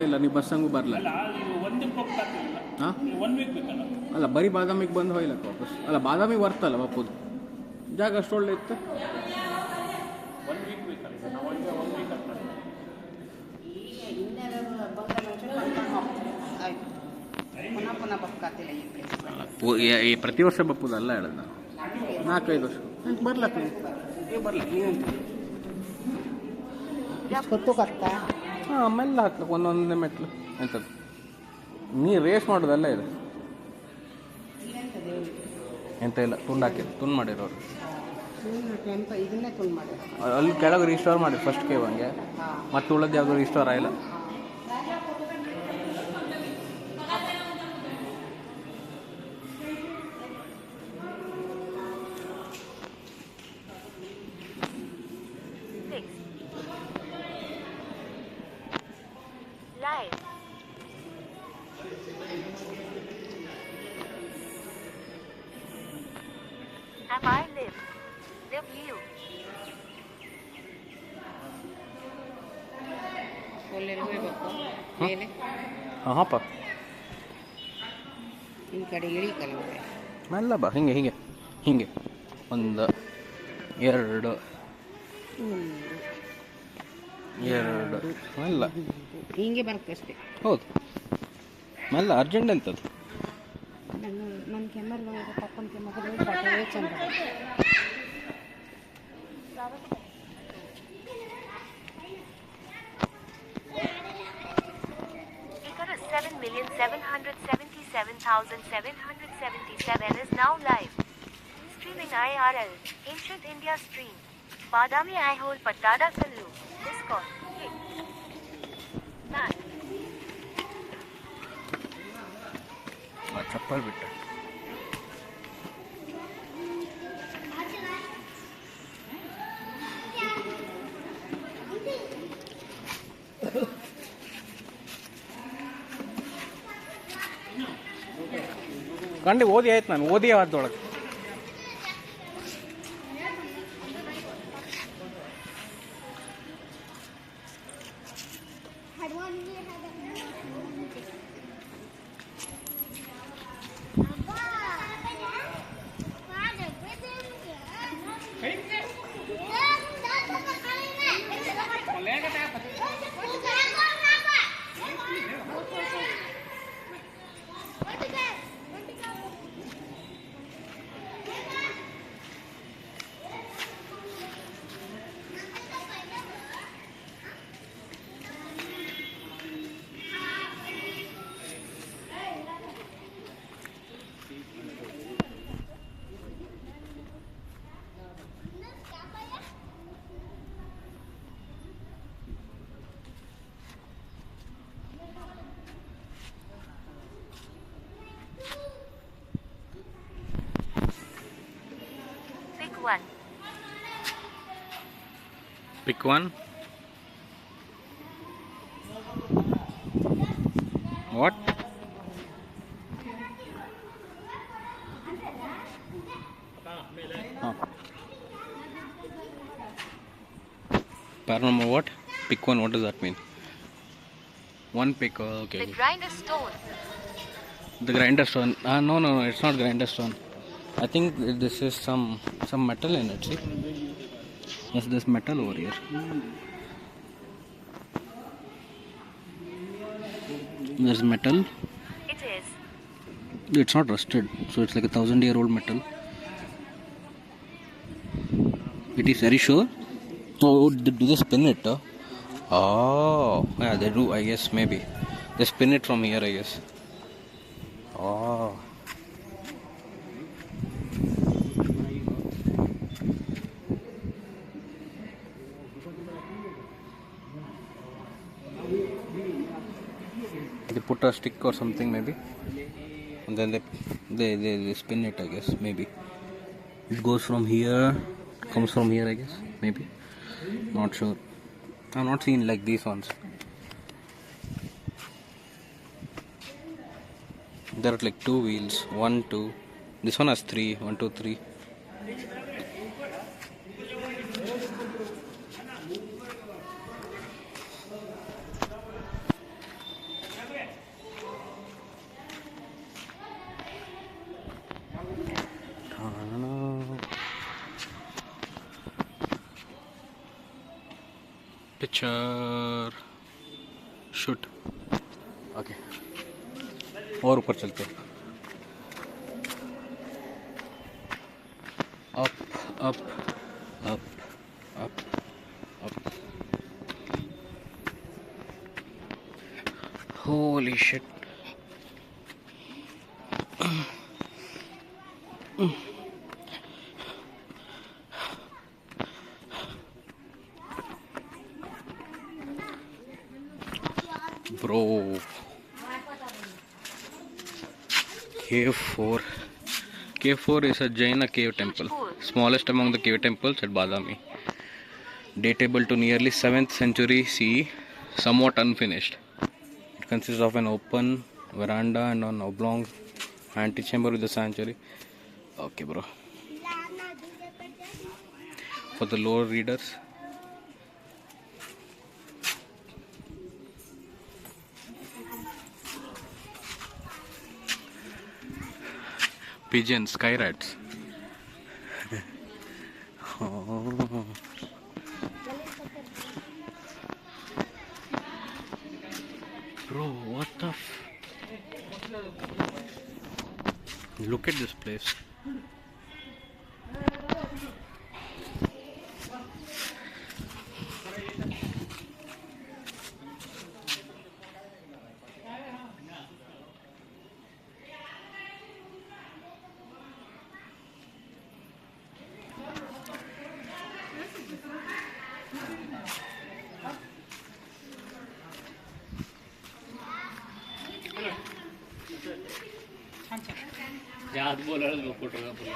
ಇಲ್ಲ ನೀವು ಬಸ್ಸಂಗೂ ಬರಲ್ಲ. ಹಾಂ ಅಲ್ಲ ಬರೀ ಬಾದಾಮಿಗೆ ಬಂದು ಹೋಯ್ಲಕ್ಕ ವಾಪಸ್. ಅಲ್ಲ ಬಾದಾಮಿಗೆ ಬರ್ತಲ್ಲ ವಾಪಸ್ ಜಾಗ ಅಷ್ಟು ಒಳ್ಳೆ ಇತ್ತು. ಈ ಪ್ರತಿ ವರ್ಷ ಬಪ್ಪುದಲ್ಲ ಹೇಳೋದು ನಾನು. 4-5 ವರ್ಷ ಬರ್ಲಕ್ಕ ಹಾಂ ಮೆಲ್ಲ ಹಾಕ್ಲಕ್ಕ ಒಂದೊಂದೇ ಮೆಟ್ಲು ಎಂಥದ್ದು ನೀ ರೇಸ್ ಮಾಡೋದಲ್ಲ ಇದು ಎಂತ ಇಲ್ಲ ತುಂಡು ಹಾಕಿದ್ರು ತುಂಡು ಮಾಡಿರೋರು ಅಲ್ಲಿ ಕೆಳಗೆ ರಿಸ್ಟೋರ್ ಮಾಡಿ ಫಸ್ಟ್ ಕೇವ್ ಹಂಗೆ ಮತ್ತೆ ಉಳಿದು ಯಾವುದು ರಿಸ್ಟೋರ್ ಆಗಿಲ್ಲ. Live. Am I live? Live you. ಹಾಂ ಪಾ ಈ ಕಡೆ ಇಳಿಕಲ್ಲ ಮೆಲ್ಲ ಬಾ ಹಿಂಗೆ ಹಿಂಗೆ ಹಿಂಗೆ 1 2 2 ಮೆಲ್ಲ ಹಿಂಗೆ ಬರುತ್ತಷ್ಟೇ. ಹೌದು ಮೆಲ್ಲ ಅರ್ಜೆಂಟ್ ಎಂಥದ್ದು ನನ್ನ ಕೆಮ್ಮರ್ ಪಪ್ಪನ ಕೆಮ್ಮರ್ ಚಂದ. Ikara 7,777,777 is now live. Streaming IRL. Ancient India stream. Badami Aihole Pattada Kallu. Discord. Hit. 9. ಚಪ್ಪಲ್ ಬಿಟ್ಟೆ ಕಂಡು ಓದಿ ಆಯ್ತು ನಾನು ಓದಿ ಆದೊಳಗೆ Pick one. Pick one. What? Huh. Paranormal what? Pick one, what does that mean? One pick, okay. The grinder stone. The grinder stone. No, it's not grinder stone. I think this is some metal in it, see? Yes, there's metal over here. There's metal. It is. It's not rusted, so it's like 1,000-year-old metal. It is very sure. Oh, do they spin it? Oh, yeah, they do, I guess, maybe. They spin it from here, I guess. Oh. They put a stick or something maybe, and then they spin it, I guess, maybe. It goes from here, comes from here, I guess, maybe. Not sure. I've not seen like these ones. There are like 2 wheels, 1, 2. This one has 3, 1, 2, 3. Picture shoot. Okay और ऊपर चलते हैं. Up up up up up. Holy shit. Bro, cave 4. Cave 4 is a Jaina cave temple, smallest among the cave temples at Badami, datable to nearly 7th century CE, somewhat unfinished. It consists of an open veranda and an oblong antechamber with a sanctuary. Okay, bro. For the lower readers, pigeons, sky rats. Oh. Bro, what the look at this place. याद बोला लो photographer.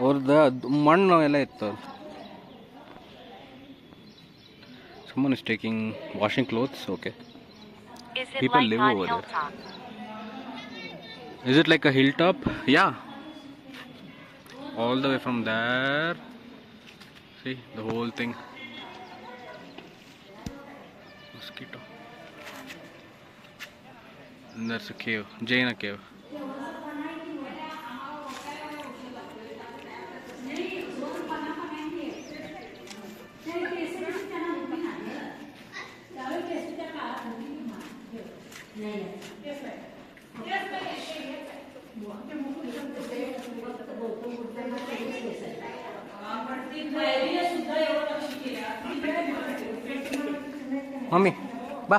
ಅವ್ರದ್ದು ಮಣ್ಣು ಎಲ್ಲ ಇತ್ತು. Someone is taking washing clothes. Okay. Is it People like live on over there. hilltop? Is it like a hilltop? Yeah. All the way from there. See the whole thing. Mosquito. And there's a cave, Jaina cave. Mummy बा.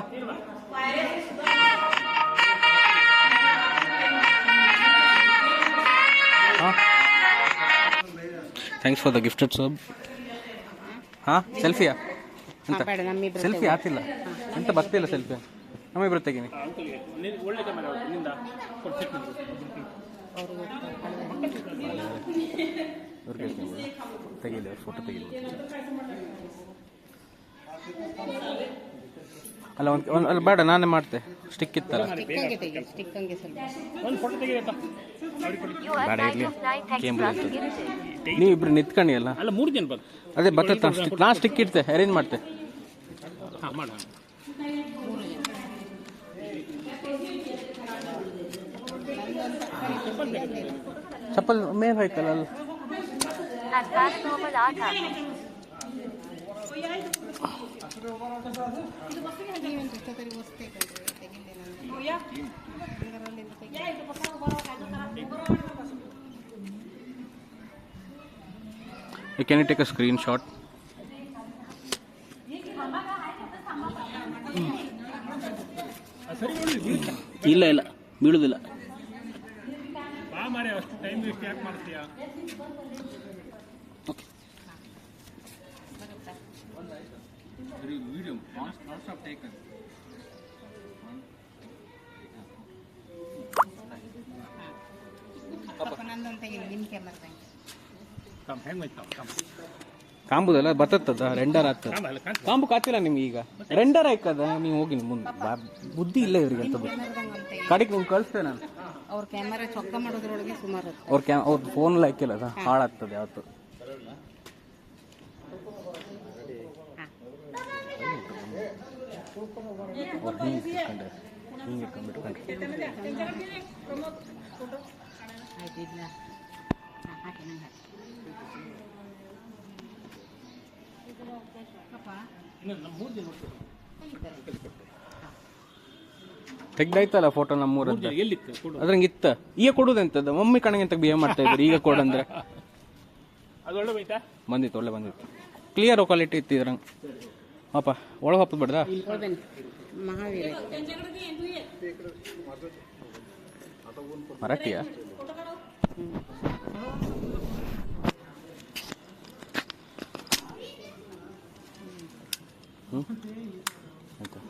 Thanks for the gifted ಸಬ್. ಹಾಂ ಸೆಲ್ಫಿಯಾ ಅಂತ ಬೇಡ, ನಮ್ಮಿಬ್ರು selfie ಆಗ್ತಿಲ್ಲ ಅಂತ ಬರ್ತಿಲ್ಲ selfie. ನಮ್ಮಿಬ್ರು ತೆಗೀನಿ. ತೆಗೀಲಿ ಅವ್ರು ಫೋಟೋ ತೆಗೀಲಿ. ಅಲ್ಲ ಒಂದು ಅಲ್ಲಿ ಬೇಡ, ನಾನೇ ಮಾಡ್ತೆ. ಸ್ಟಿಕ್ ಇತ್ತಲ್ಲ ಸ್ಟಿಕ್ ಹಂಗೆ ಸ್ವಲ್ಪ You are ಬೇಡ 9 ಇರಲಿ. of 9. Thanks ಕೇಮ್ for ಬರುತ್ತೆ. gifted. ನೀವು ಇಬ್ರು ನಿಂತ್ಕೊಂಡು ಅಲ್ಲ. ಅಲ್ಲ 3 ಜನ ಬಂದು ಅದೇ ಬರ್ತೈತೆ ನಾ ಸ್ಟಿಕ್ ಇಡ್ತೆ, ಅರೇಂಜ್ ಮಾಡ್ತೆ. ಹಾಂ ಮಾಡ. ಚಪ್ಪಲ್ ಮೇಲೆ ಹೋಯ್ತಲ್ಲ ಅಲ್ಲಿ. And paranormal art happening. ನೀವೊಂದು ಜೊತೆಲಿ ವಸ್ತು ತೆಗಿದ್ದೆ Can you take a screenshot? ಇಲ್ಲ ಇಲ್ಲ ಬೀಳುದಿಲ್ಲ. ಬಾ ಮಾರೆ, ಅಷ್ಟು ಟೈಮ್ ವೇಸ್ಟ್ ಯಾಕೆ ಮಾಡ್ತೀಯಾ? ನಂದೊಂದು ತೆಗಿಲಿ ನಿನ್ನ ಕ್ಯಾಮರಾದಂಗೆ. ಕಮ್ ಹೆಂಗೆ ಹೋಯ್ತಾವ ಕಮ್ ಕಾಂಬುದಲ್ಲ ಬರ್ತದ ರೆಂಡರ್ ಆಗ್ತದೆ. ಕಾಮಲ್ಲ ಕಾಂತ ಕಾಂಬು ಕಾತಿಲ್ಲ ನಿಮ್ಗೆ ಈಗ ರೆಂಡರ್ ಆಯ್ಕದ ನೀವು ಹೋಗಿ ಮುಂದೆ ಬುದ್ಧಿ ಇಲ್ಲ ಇವ್ರಿಗೆ ಅಂತ ಕ್ಯಾಮರಾದಂಗೆ ಒಂದು ತೆಗಿ. ಕಡೆಗೆ ನಿಮ್ಗೆ ಕಳಿಸ್ತೇನೆ ನಾನು. ಅವ್ರ ಕ್ಯಾಮರಾ ಚೊಕ್ಕ ಮಾಡೋದ್ರೊಳಗೆ ಸುಮಾರು ಹೊತ್ತು. ಅವ್ರ ಫೋನಲ್ಲಿ ಹಾಕಿಲ್ಲ ಅದು ಹಾಳಾಗ್ತದೆ ಯಾವತ್ತು. ಅವ್ರು ಹಿಂಗೆ ಇಟ್ಕೊಂಡ್ರೆ ಹಿಂಗೆ ಇಟ್ಕೊಂಡ್ಬಿಟ್ಕೊಂಡ್ರೆ ಆಯ್ತು ಇಲ್ಲ ಹಾಕಿ ನಂಗೆ ಹಾಕಿ. ಅಪ್ಪ ಇನ್ನೊಂದು ನಮ್ಮ 3 ಜನ ತೆಗ್ದಾಯ್ತಲ್ಲ ಫೋಟೋ ನಮ್ಮೂರದ್ದು ಎಲ್ಲಿತ್ತು ಕೊಡು ಅದ್ರಂಗೆ ಇತ್ತ ಈಗ ಕೊಡುದೆಂತದ್ದು ಮಮ್ಮಿ ಕಣಂಗೆ ಬಿಹೇವ್ ಮಾಡ್ತಾ ಇದ್ರು ಈಗ ಕೊಡಂದ್ರೆ ಅದು ಒಳ್ಳೆ ಹೋಯ್ತಾ ಬಂದಿತ್ತು ಒಳ್ಳೆ ಬಂದಿತ್ತು ಕ್ಲಿಯರ್ ಕ್ವಾಲಿಟಿ ಇತ್ತು ಇದ್ರಂಗೆ ಪಾಪ ಒಳಗೆ ಹಾಕೋದು ಬೇಡ್ದಾ ಕೊಡ್ಬೇನೆ ಮಹಾವೀರ ಮರಾಠಿಯಾ ಹ್ಞೂ ಆಯ್ತಾ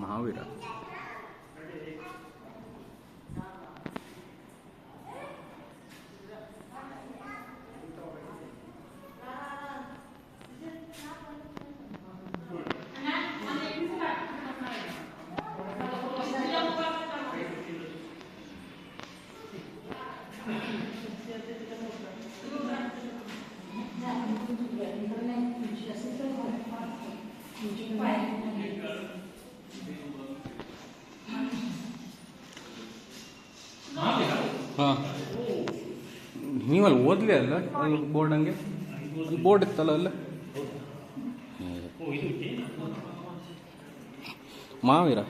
ಮಹಾವೀರ ಹಾಂ ನೀವಲ್ಲಿ ಓದಲೇ ಅಲ್ಲ ಅಲ್ಲಿ ಬೋರ್ಡ್ ಹಂಗೆ ಅಲ್ಲಿ ಬೋರ್ಡ್ ಇತ್ತಲ್ಲ ಅಲ್ಲ Mahavir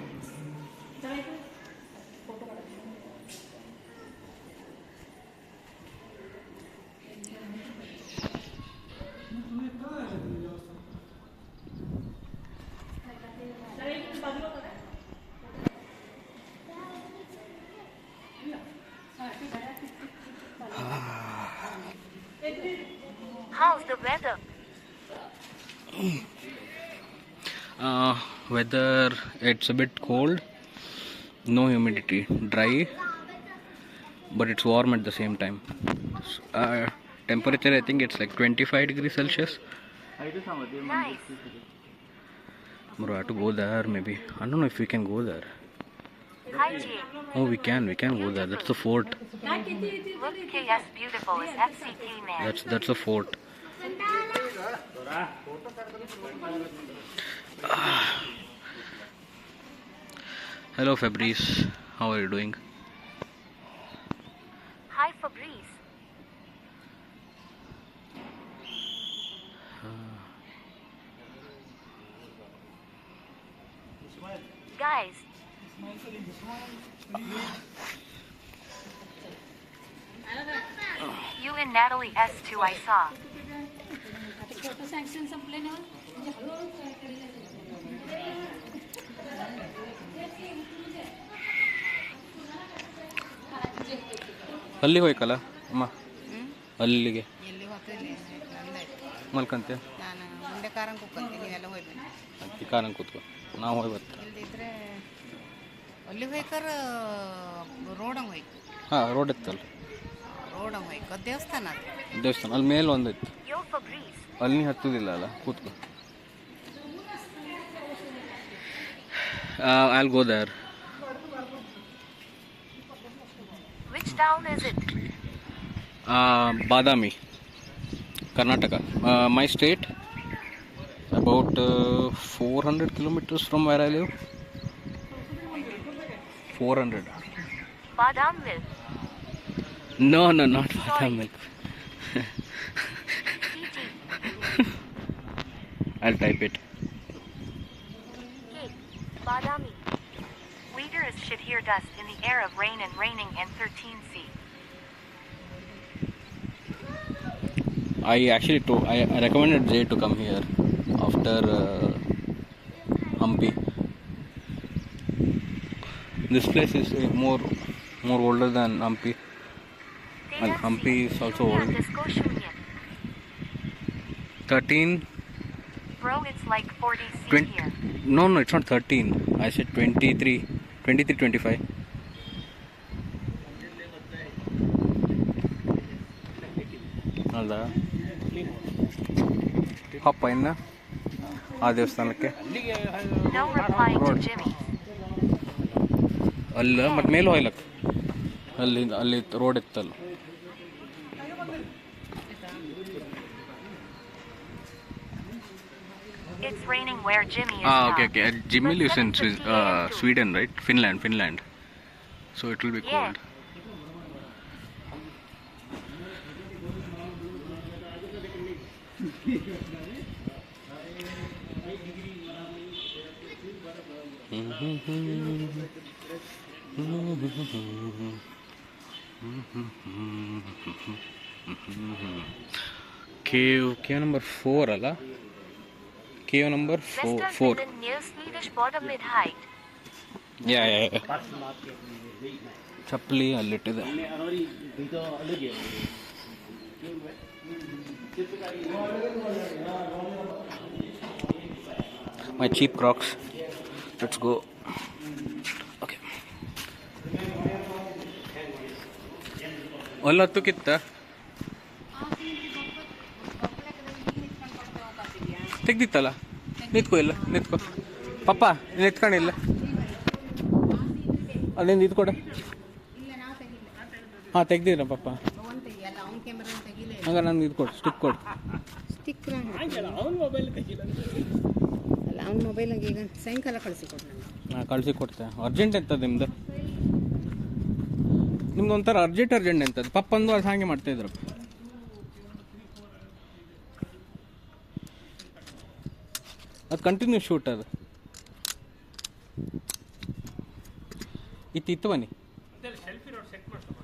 How's the weather? Weather, it's a bit cold, no humidity, dry, but it's warm at the same time. Temperature I think it's like 25 degrees Celsius. Nice. Bro, I have to go there maybe. I don't know if we can go there. Hi, Jay. Oh, we can go there. That's the fort. Look, KS Beautiful is FCK man. That's a fort. Hello Fabrice, how are you doing? Hi, Fabrice. Guys. You and Natalie S2 I saw. ಅಲ್ಲಿಗೆ ಹೋಯ್ಕಲ್ಲ ಅಮ್ಮ ಅಲ್ಲಿಗೆ ಎಲ್ಲಿ ಹೋಗ್ತಿಲ್ಲ ನಂದಾಯ್ತು ಮಲ್ಕಂತೆ ನಾನು ಮುಂದೆ ಕಾರಂಗೆ ಕೂತ್ಕೊಂತೀನಿ ನೀವೆಲ್ಲ ಹೋಗ್ಬೇಡಿ ಅಕ್ಕಿ ಕಾರಂಗೆ ಕೂತ್ಕೊ ನಾವು ಹೋಗಿ ಬರ್ತೀವಿ ಇಲ್ದಿದ್ರೆ ಅಲ್ಲಿ ಹೋಯ್ಕರ ರೋಡಂಗೆ ಹೋಯ್ತು ಹಾಂ ರೋಡ್ ಇತ್ತಲ್ಲ ರೋಡಂಗೆ ಹೋಯ್ತು ಅದು ದೇವಸ್ಥಾನ ಅದು ದೇವಸ್ಥಾನ ಅಲ್ಲಿ ಮೇಲೆ ಒಂದಿತ್ತು Yo, Fabrice. ಅಲ್ಲಿ ನೀ ಹತ್ತುದಿಲ್ಲ ಅಲ್ಲ ಕೂತ್ಕೊ I'll go there. Which town is it? Badami, Karnataka. My state, about 400 kilometers from where I live. 400. Badamville. No, not Badam milk. I'll type it. Hey, Badami. Leaders should hear dust in the air of rain and raining and 13C. I actually I recommended Jay to come here after Hampi. This place is more older than Hampi, and Hampi is also old. 13. Bro, it's like 40 C 20. here. No, it's not 13. I said 23, 25. ಅಲ್ಲ ಹಪ್ಪ ಇನ್ನು ಆ ದೇವಸ್ಥಾನಕ್ಕೆ No replying to Jimmy. ಅಲ್ಲ ಮತ್ತೆ ಮೇಲೆ ಹೋಗ್ಲಕ್ಕ ಅಲ್ಲಿ road ಇತ್ತಲ್ಲ. It's raining where Jimmy is Okay. not. Jimmy But lives in 7:50 a.m. too. Sweden, right? Finland. So it will be Yeah. cold. Cave number 4 ಅಲ್ಲ? Cave number 4. Västervinden near Swedish border mid height. Yeah. ಚಪ್ಪಲಿ ಅಲ್ಲಿಟ್ಟಿದೆ. My cheap Crocs. Let's go. Okay. ಒಲ್ಲತ್ತು ಕಿತ್ತ ತೆಗ್ದಿತ್ತಲ್ಲ. ನಿಂತ್ಕೋ ಪಪ್ಪ ನಿಂತ್ಕೊಂಡಿಲ್ಲ. ಅಲ್ಲಿಂದ ಇದು ಕೊಡ. ಹಾಂ ತೆಗ್ದಿರ ಪಪ್ಪ. ಹಂಗ ನಾನು ಇದು ಕೊಡು, ಸ್ಟಿಕ್ ಕೊಡು. ಅವನ ಮೊಬೈಲ್ ತೆಗಿಲ್ಲ ಅಲ್ಲ ಅವ್ನ ಮೊಬೈಲಾಗ ಈಗ ಸಾಯಂಕಾಲ ಕಳಿಸಿಕೊಡು ನನಗೆ. ಹಾಂ ಕಳಿಸಿಕೊಡ್ತೆ. ಅರ್ಜೆಂಟ್ ಎಂತದ್ದು ನಿಮ್ದು ಒಂಥರ ಅರ್ಜೆಂಟ್ ಎಂತದ್ದು. ಪಪ್ಪಂದು ಅದು ಹಾಗೆ ಮಾಡ್ತಾಯಿದ್ರಪ್ಪ. ಅದು ಕಂಟಿನ್ಯೂ ಶೂಟ್ ಅದು. ಇತ್ತು ಬನ್ನಿ. ಸೆಲ್ಫಿ ರೋಡ್ ಸೆಟ್ ಮಾಡ್ಕೊಂಡು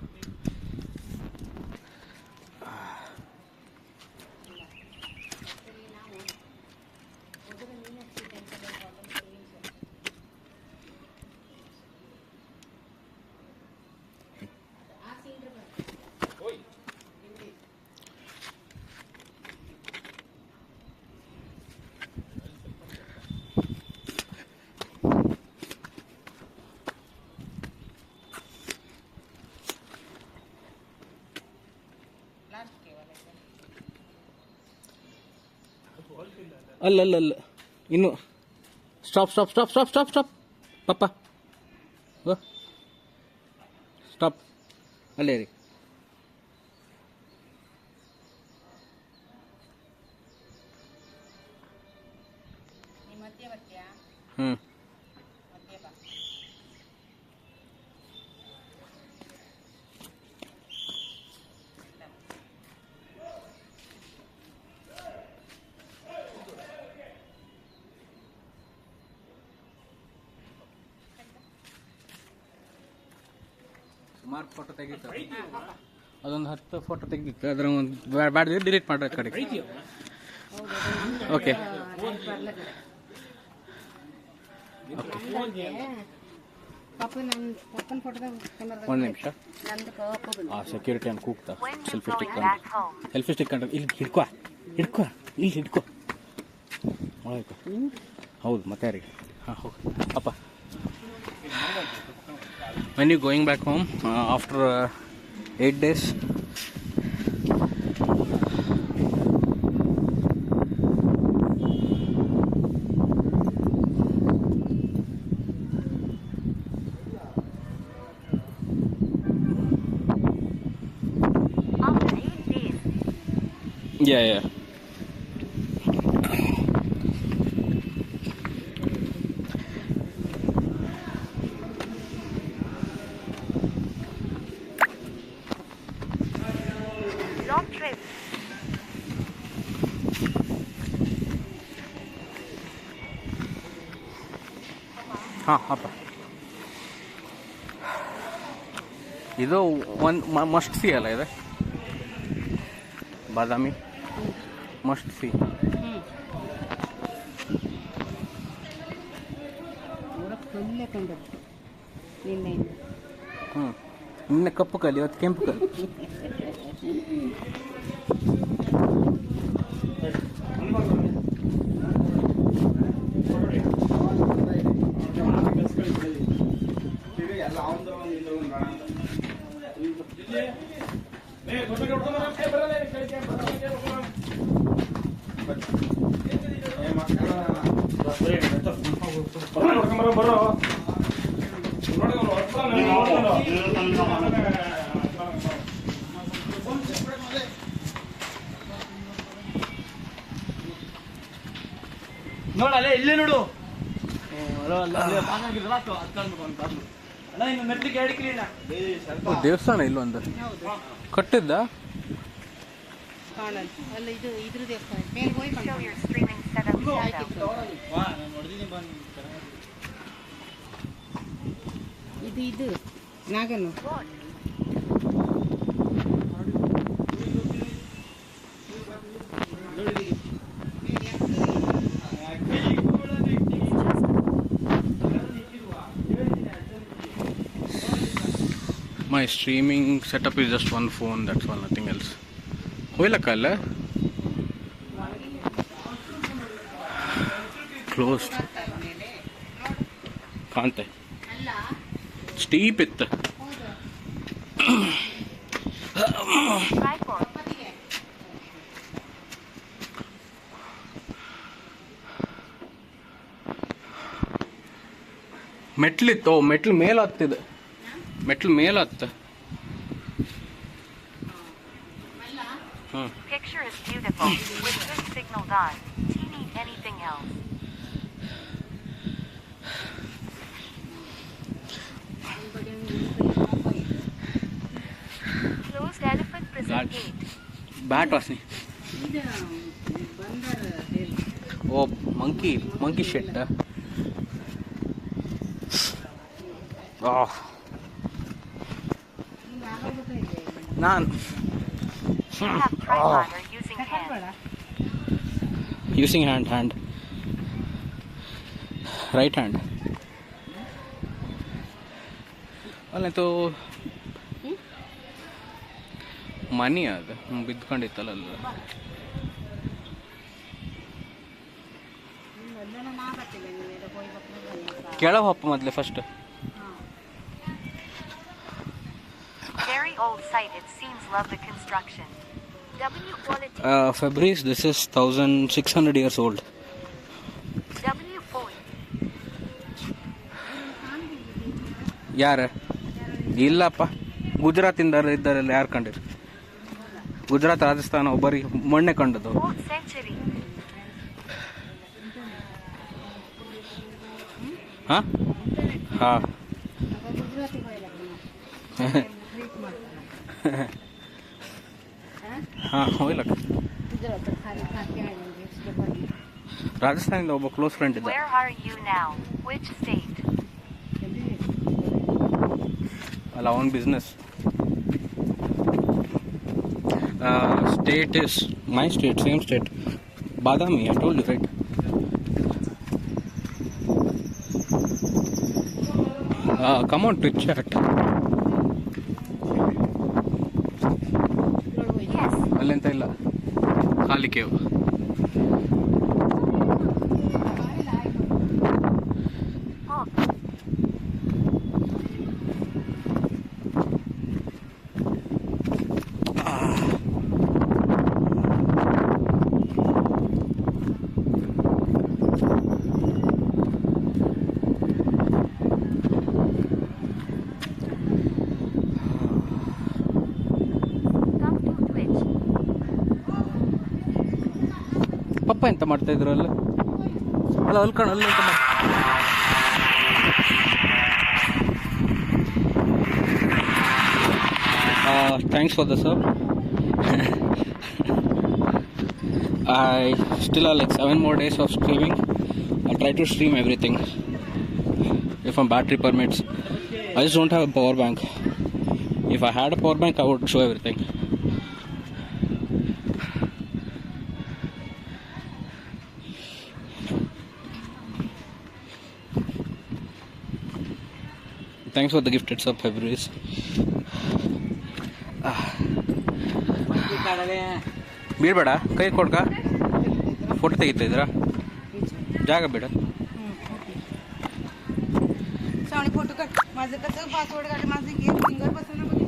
ಅಲ್ಲ ಇನ್ನು ಸ್ಟಾಪ್ ಪಪ್ಪ ಸ್ಟಾಪ್ ಅಲ್ಲೇ ರೀ. ಹ್ಞೂ ಸುಮಾರು ಫೋಟೋ ತೆಗಿತು. ಅದೊಂದು 10 ಫೋಟೋ ತೆಗಿತ್ತು. ಅದರ ಒಂದು ಬ್ಯಾಡ್ದು ಡಿಲೀಟ್ ಮಾಡ್ರೆ ಕಡೆ. ಓಕೆ ಪಪ್ಪನ ಫೋಟೋದಾಗ ಒಂದು ನಿಮಿಷ. ನಂದು ಪಪ್ಪ ಆ ಸೆಕ್ಯೂರಿಟಿ ಅಂತ ಕೂಗ್ತಾ When you selfie stick going back home? ಕಂಡ್ರೆ ಇಲ್ಲಿ ಹಿಡ್ಕೊ ಇಲ್ಲಿ ಹಿಡ್ಕೊ ಒಳಗೆ. ಹೌದು ಮತ್ತೆ ಯಾರಿಗೆ? ಹಾಂ ಹೋಗಿ ಅಪ್ಪ. When you going back home after 8 days? After 8 days. Yeah. Long trip. ಹಾಂ ಅಪ್ಪ. ಇದು ಒಂದು ಮಸ್ಟ್ ಸಿ ಅಲ್ಲ ಇದೆ ಬಾದಾಮಿ. Must C. ಫುಲ್ಲೇ ಕಂಡದ್ದು ನಿನ್ನೆಯಿಂದ. ನಿನ್ನೆ ಕಪ್ಪು ಕಲ್ಲಿ, ಇವತ್ತು ಕೆಂಪು ಕಲ್ಲಿ. ನೋಡಲ್ಲ ಇಲ್ಲೇ ನೋಡು. ದೇವಸ್ಥಾನ ಇಲ್ಲೊಂದು ಕಟ್ಟಿದ್ದ. ಕಾಣಲ್ಲ ಅಲ್ಲ, ಇದು ಇದ್ರ ದೇವಸ್ಥಾನ ಮೇಲೆ ಹೋಗಿ Show your streaming setup shadow. ಇದು ನಾಗನು. What? My streaming setup is just one phone, that's all, nothing else. ಹೋಗ್ಲಕ್ಕಲ್ಲ ಕ್ಲೋಸ್ಡ್ ಕಾಣ್ತೆ, ಸ್ಟೀಪ್ ಇತ್ತು. Tripod. ಮೆಟ್ಲಿತ್ತು, ಮೆಟ್ಲು ಮೇಲೆ ಹತ್ತಿದೆ, ಮೆಟ್ಲು ಮೇಲೆ ಹತ್ತ. Picture is beautiful, with good signal guide. Do you need anything else? Closed elephant prison Guard. gate. Bat ವಾಸನೆ. ಇದು ಬಂದರ್ ಹೇಳಿ. ಓ ಮಂಕಿ ಶೆಟ್. ನಾನು You have tripod or using hand. using hand right hand. ಅಲ್ಲ ತೋ ಮನಿ ಅದು ಬಿದ್ಕೊಂಡಿತ್ತಲ್ಲ ಅಲ್ಲ. ಕೆಳಗೆ ಹೋಪ ಮೊದಲೇ first. Very old site, it seems. Love the construction. W quality. Fabrice, this is 1600 years old. W phone. ಯಾರ ಇಲ್ಲಪ್ಪ, ಗುಜರಾತಿಂದ ಇದ್ದಾರಲ್ಲ, ಯಾರು ಕಂಡಿರಿ? ಗುಜರಾತ್ ರಾಜಸ್ಥಾನ ಒಬ್ಬರಿಗೆ ಮೊನ್ನೆ ಕಂಡದ್ದು. 4th century. ಹಾಂ ಹಾಂ ಹಾಂ ಹೋಗ್ಲಕ್ಕ. ರಾಜಸ್ಥಾನದಿಂದ ಒಬ್ಬ ಕ್ಲೋಸ್ ಫ್ರೆಂಡ್ ಇದ್ದ. Where are you now? Which state? ಅಲ್ಲ, ಅವನ್ business. State is my state, same state. Badami, I told you, right? Come on, Twitch chat. Yes. ಅಲ್ಲೆಂತ ಇಲ್ಲ, ಖಾಲಿ cave. Oh. Come to Twitch. ಪಪ್ಪ ಎಂತ ಮಾಡ್ತಾ ಇದ್ರು ಅಲ್ಲ? ಅಲ್ಲ ಅಲ್ಕಣ ಅಲ್ಲ ಎಂತ thanks for the sub. I still have like 7 more days of streaming. I'll try to stream everything if my battery permits. I just don't have a power bank. If I had a power bank, I would show everything. Thanks for the gifted sub Februaries. ಬೀಳ್ಬೇಡ, ಕೈ ಕೊಡ್ಕ. Photo ತೆಗಿತಾ ಇದ್ದೀರಾ? जागा बेटा सावणी photo काढ. माझं कसं पासवर्ड काढ. माझं गेम फिंगर बसवणं बघ.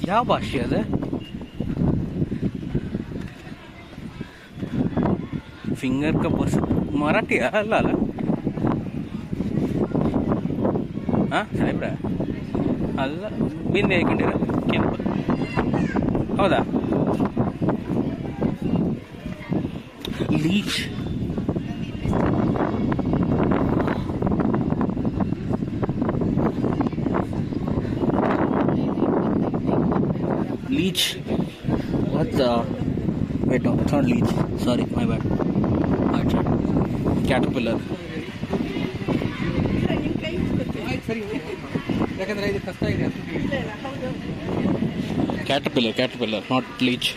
ಯಾವ ಭಾಷೆ ಅದು? ಫಿಂಗರ್ का बस मराठी ಅಲ್ಲ ಅಲ್ಲ? ಹಾಂ ಸಾಹೇಬ್ರ ಅಲ್ಲ, ಬಿಂದೆ ಹಾಕೊಂಡಿರ ಕೆಂಪು. ಹೌದಾ? Leach leech. What the? Wait, no, it's not leech. Sorry, my bad. Acha. Caterpillar. Caterpillar, not leech.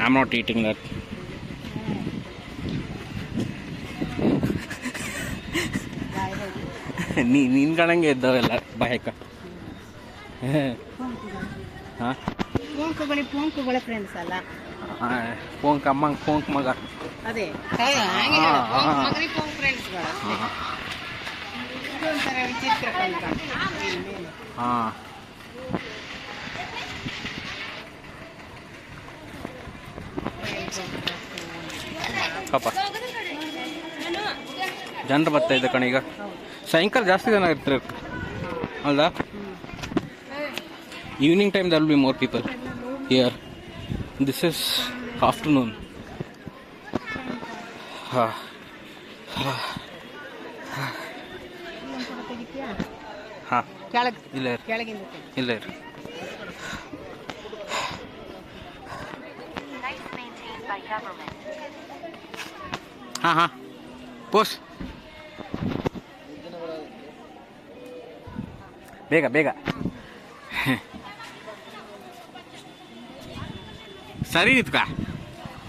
I'm not eating that. ನೀನು ಕಣಂಗೆ ಇದ್ದಾವೆಲ್ಲ ಬಾಯಕ. ಹಾಂ ಪೋಂಕುಗಳ ಫ್ರೆಂಡ್ಸ್ ಅಲ್ಲ. ಪೋಂಕ್ ಅಮ್ಮ, ಪೋಂಕ್ ಮಗ. ಅದೇ ಮಗನಿಗೆ ಪೋಂಕ್ ಫ್ರೆಂಡ್ಸ್ಗಳು. ಇದೊಂಥರ ವಿಚಿತ್ರ ಕಲ್ಪನೆ. ಹಾಂ ಪಾಪ ಜನರು ಬರ್ತಾ ಇದೆ ಕಣ ಈಗ. ಸಾಯಂಕಾಲ ಜಾಸ್ತಿ ಜನ ಇರ್ತಾರೆ ಅಲ್ವಾ? Evening time there will be more people here. This is afternoon. ಹಾಂ ಹಾಂ ಇಲ್ಲ ಇಲ್ಲ ಇರು. Nice maintained by government. ಹಾಂ ಹಾಂ ಪೋಸ್ ಬೇಗ ಬೇಗ. ಸರಿ ನಿತ್ಕ.